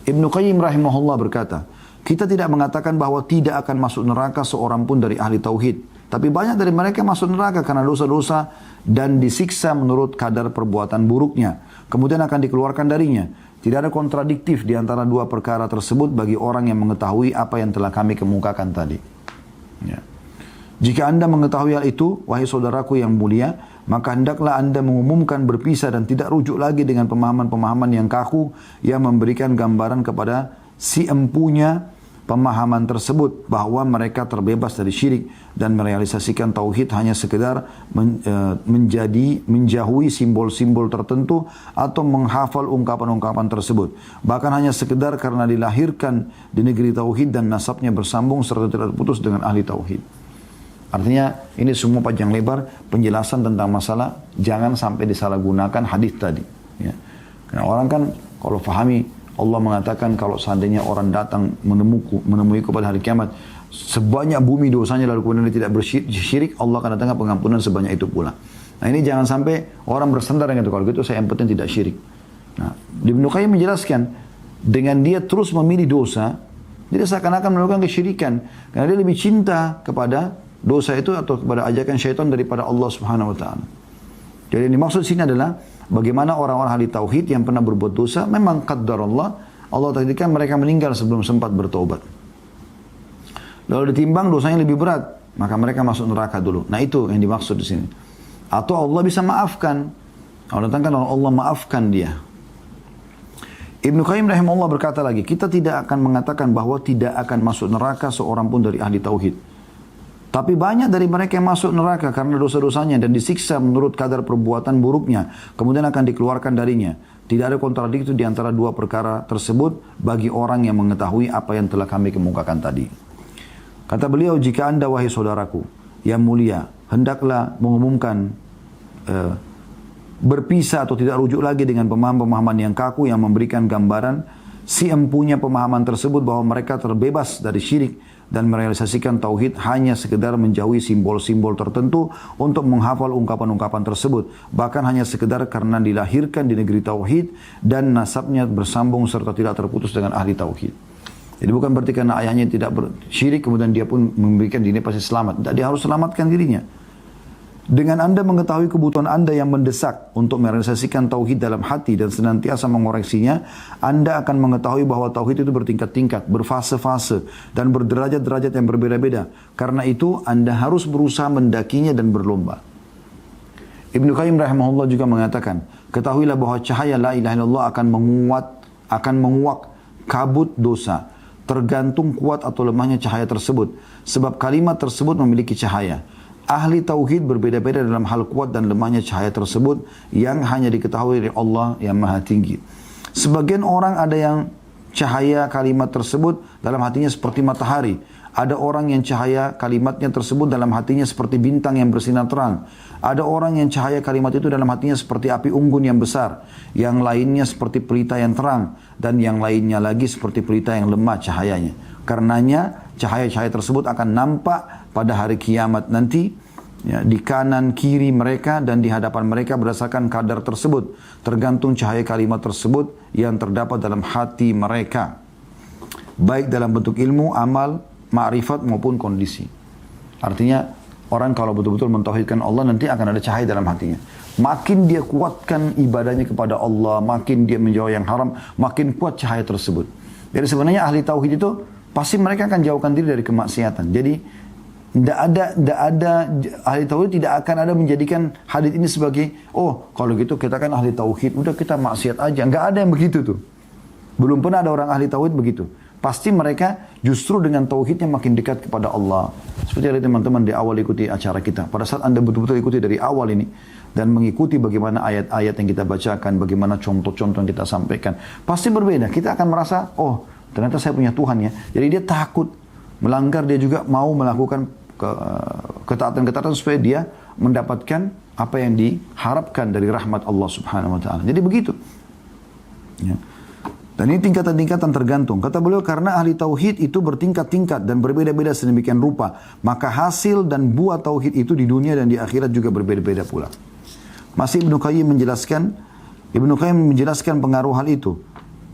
Ibnu Qayyim rahimahullah berkata, kita tidak mengatakan bahwa tidak akan masuk neraka seorang pun dari ahli tauhid. Tapi banyak dari mereka masuk neraka karena dosa-dosa dan disiksa menurut kadar perbuatan buruknya. Kemudian akan dikeluarkan darinya. Tidak ada kontradiktif di antara dua perkara tersebut bagi orang yang mengetahui apa yang telah kami kemukakan tadi. Ya. Jika Anda mengetahui hal itu, wahai saudaraku yang mulia, maka hendaklah Anda mengumumkan berpisah dan tidak rujuk lagi dengan pemahaman-pemahaman yang kaku yang memberikan gambaran kepada si empunya pemahaman tersebut bahwa mereka terbebas dari syirik dan merealisasikan tauhid hanya sekedar menjauhi simbol-simbol tertentu atau menghafal ungkapan-ungkapan tersebut. Bahkan hanya sekedar karena dilahirkan di negeri tauhid dan nasabnya bersambung serta tidak putus dengan ahli tauhid. Artinya ini semua panjang lebar penjelasan tentang masalah jangan sampai disalahgunakan hadis tadi. Ya. Karena orang kan kalau fahami Allah mengatakan kalau seandainya orang datang menemui pada hari kiamat sebanyak bumi dosanya lalu kemudian dia tidak bersyirik, Allah akan datangkan pengampunan sebanyak itu pula. Nah ini jangan sampai orang bersandar dengan itu. Kalau gitu saya yang penting tidak syirik. Nah, Ibnu Qayyim menjelaskan dengan dia terus memilih dosa, dia seakan-akan melakukan kesyirikan karena dia lebih cinta kepada dosa itu atau kepada ajakan syaitan daripada Allah Subhanahu wa taala. Jadi yang dimaksud sini adalah bagaimana orang-orang ahli tauhid yang pernah berbuat dosa memang qaddar Allah takdirkan mereka meninggal sebelum sempat bertobat. Lalu ditimbang dosanya lebih berat, maka mereka masuk neraka dulu. Nah itu yang dimaksud di sini. Atau Allah bisa maafkan. Allah datangkan Allah maafkan dia. Ibnu Qayyim rahimahullah berkata lagi, kita tidak akan mengatakan bahwa tidak akan masuk neraka seorang pun dari ahli tauhid. Tapi banyak dari mereka yang masuk neraka karena dosa-dosanya dan disiksa menurut kadar perbuatan buruknya. Kemudian akan dikeluarkan darinya. Tidak ada kontradiksi di antara dua perkara tersebut bagi orang yang mengetahui apa yang telah kami kemukakan tadi. Kata beliau, jika Anda wahai saudaraku yang mulia, hendaklah mengumumkan berpisah atau tidak rujuk lagi dengan pemahaman-pemahaman yang kaku yang memberikan gambaran si empunya pemahaman tersebut bahwa mereka terbebas dari syirik dan merealisasikan tauhid hanya sekedar menjauhi simbol-simbol tertentu untuk menghafal ungkapan-ungkapan tersebut. Bahkan hanya sekedar karena dilahirkan di negeri tauhid dan nasabnya bersambung serta tidak terputus dengan ahli tauhid. Jadi bukan berarti karena ayahnya tidak bersyirik kemudian dia pun memberikan dirinya pasti selamat. Tidak, dia harus selamatkan dirinya. Dengan Anda mengetahui kebutuhan Anda yang mendesak untuk merealisasikan tauhid dalam hati dan senantiasa mengoreksinya, Anda akan mengetahui bahwa tauhid itu bertingkat-tingkat, berfase-fase, dan berderajat-derajat yang berbeda-beda. Karena itu, Anda harus berusaha mendakinya dan berlomba. Ibnu Qayyim rahimahullah juga mengatakan, ketahuilah bahwa cahaya la ilaha illallah akan menguak kabut dosa, tergantung kuat atau lemahnya cahaya tersebut. Sebab kalimat tersebut memiliki cahaya. Ahli tauhid berbeda-beda dalam hal kuat dan lemahnya cahaya tersebut yang hanya diketahui oleh Allah yang maha tinggi. Sebagian orang ada yang cahaya kalimat tersebut dalam hatinya seperti matahari. Ada orang yang cahaya kalimatnya tersebut dalam hatinya seperti bintang yang bersinar terang. Ada orang yang cahaya kalimat itu dalam hatinya seperti api unggun yang besar. Yang lainnya seperti pelita yang terang. Dan yang lainnya lagi seperti pelita yang lemah cahayanya. Karenanya cahaya-cahaya tersebut akan nampak pada hari kiamat nanti ya, di kanan kiri mereka dan di hadapan mereka berdasarkan kadar tersebut. Tergantung cahaya kalimat tersebut yang terdapat dalam hati mereka. Baik dalam bentuk ilmu, amal, ma'rifat maupun kondisi. Artinya orang kalau betul-betul mentauhidkan Allah nanti akan ada cahaya dalam hatinya. Makin dia kuatkan ibadahnya kepada Allah, makin dia menjauh yang haram, makin kuat cahaya tersebut. Jadi sebenarnya ahli tauhid itu pasti mereka akan jauhkan diri dari kemaksiatan. Jadi tidak ada ahli tauhid tidak akan ada menjadikan hadis ini sebagai oh kalau gitu kita kan ahli tauhid, udah kita maksiat aja. Enggak ada yang begitu tuh. Belum pernah ada orang ahli tauhid begitu. pasti mereka justru dengan tauhidnya makin dekat kepada Allah. Seperti ada teman-teman di awal ikuti acara kita. Pada saat Anda betul-betul ikuti dari awal ini, dan mengikuti bagaimana ayat-ayat yang kita bacakan, bagaimana contoh-contoh yang kita sampaikan, pasti berbeda. Kita akan merasa, oh ternyata saya punya Tuhan ya. Jadi dia takut melanggar, dia juga mau melakukan ketaatan-ketaatan supaya dia mendapatkan apa yang diharapkan dari rahmat Allah Subhanahu wa taala. Jadi begitu. Ya. Dan ini tingkatan-tingkatan tergantung. Kata beliau, karena ahli tauhid itu bertingkat-tingkat dan berbeda-beda sedemikian rupa, maka hasil dan buah tauhid itu di dunia dan di akhirat juga berbeda-beda pula. Masih Ibnu Qayyim menjelaskan pengaruh hal itu.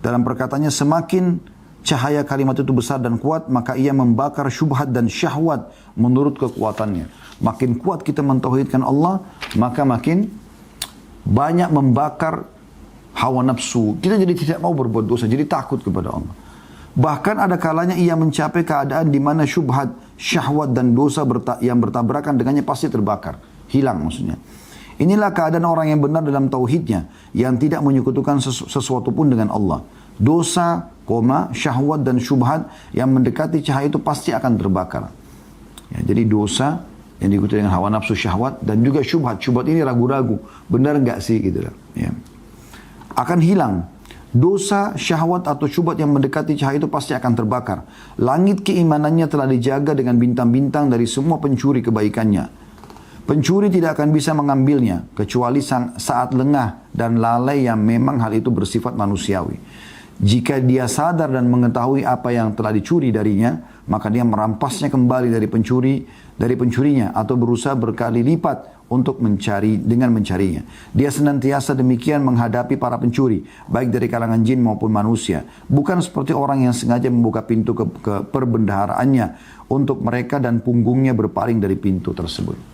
Dalam perkataannya, semakin cahaya kalimat itu besar dan kuat, maka ia membakar syubhat dan syahwat menurut kekuatannya. Makin kuat kita mentauhidkan Allah, maka makin banyak membakar hawa nafsu. Kita jadi tidak mau berbuat dosa, jadi takut kepada Allah. Bahkan ada kalanya ia mencapai keadaan di mana syubhat, syahwat dan dosa yang bertabrakan dengannya pasti terbakar. Hilang maksudnya. Inilah keadaan orang yang benar dalam tauhidnya, yang tidak menyekutukan sesuatu pun dengan Allah. Dosa, syahwat dan syubhat yang mendekati cahaya itu pasti akan terbakar. Ya, jadi dosa yang diikuti dengan hawa nafsu, syahwat, dan juga syubhat. Syubhat ini ragu-ragu, benar enggak sih gitu lah. Ya. Akan hilang. Dosa, syahwat atau syubhat yang mendekati cahaya itu pasti akan terbakar. Langit keimanannya telah dijaga dengan bintang-bintang dari semua pencuri kebaikannya. Pencuri tidak akan bisa mengambilnya kecuali saat lengah dan lalai yang memang hal itu bersifat manusiawi. Jika dia sadar dan mengetahui apa yang telah dicuri darinya, maka dia merampasnya kembali dari pencurinya atau berusaha berkali lipat untuk mencarinya. Dia senantiasa demikian menghadapi para pencuri, baik dari kalangan jin maupun manusia. Bukan seperti orang yang sengaja membuka pintu ke perbendaharaannya untuk mereka dan punggungnya berpaling dari pintu tersebut.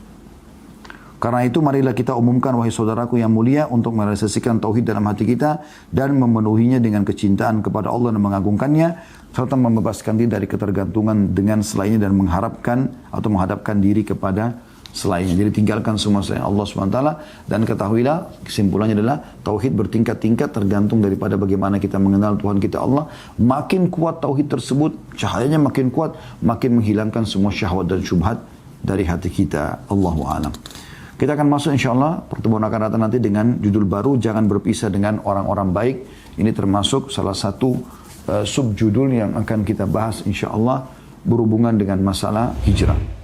Karena itu marilah kita umumkan, wahai saudaraku yang mulia, untuk merealisasikan tauhid dalam hati kita dan memenuhinya dengan kecintaan kepada Allah dan mengagungkannya, serta membebaskan diri dari ketergantungan dengan selainnya dan menghadapkan diri kepada selainnya. Jadi tinggalkan semua selain Allah SWT, dan ketahuilah kesimpulannya adalah tauhid bertingkat-tingkat tergantung daripada bagaimana kita mengenal Tuhan kita Allah. Makin kuat tauhid tersebut, cahayanya makin kuat, makin menghilangkan semua syahwat dan syubhat dari hati kita. Allahu a'lam. Kita akan masuk insyaAllah pertemuan akan datang nanti dengan judul baru, jangan berpisah dengan orang-orang baik. Ini termasuk salah satu subjudul yang akan kita bahas insyaAllah berhubungan dengan masalah hijrah.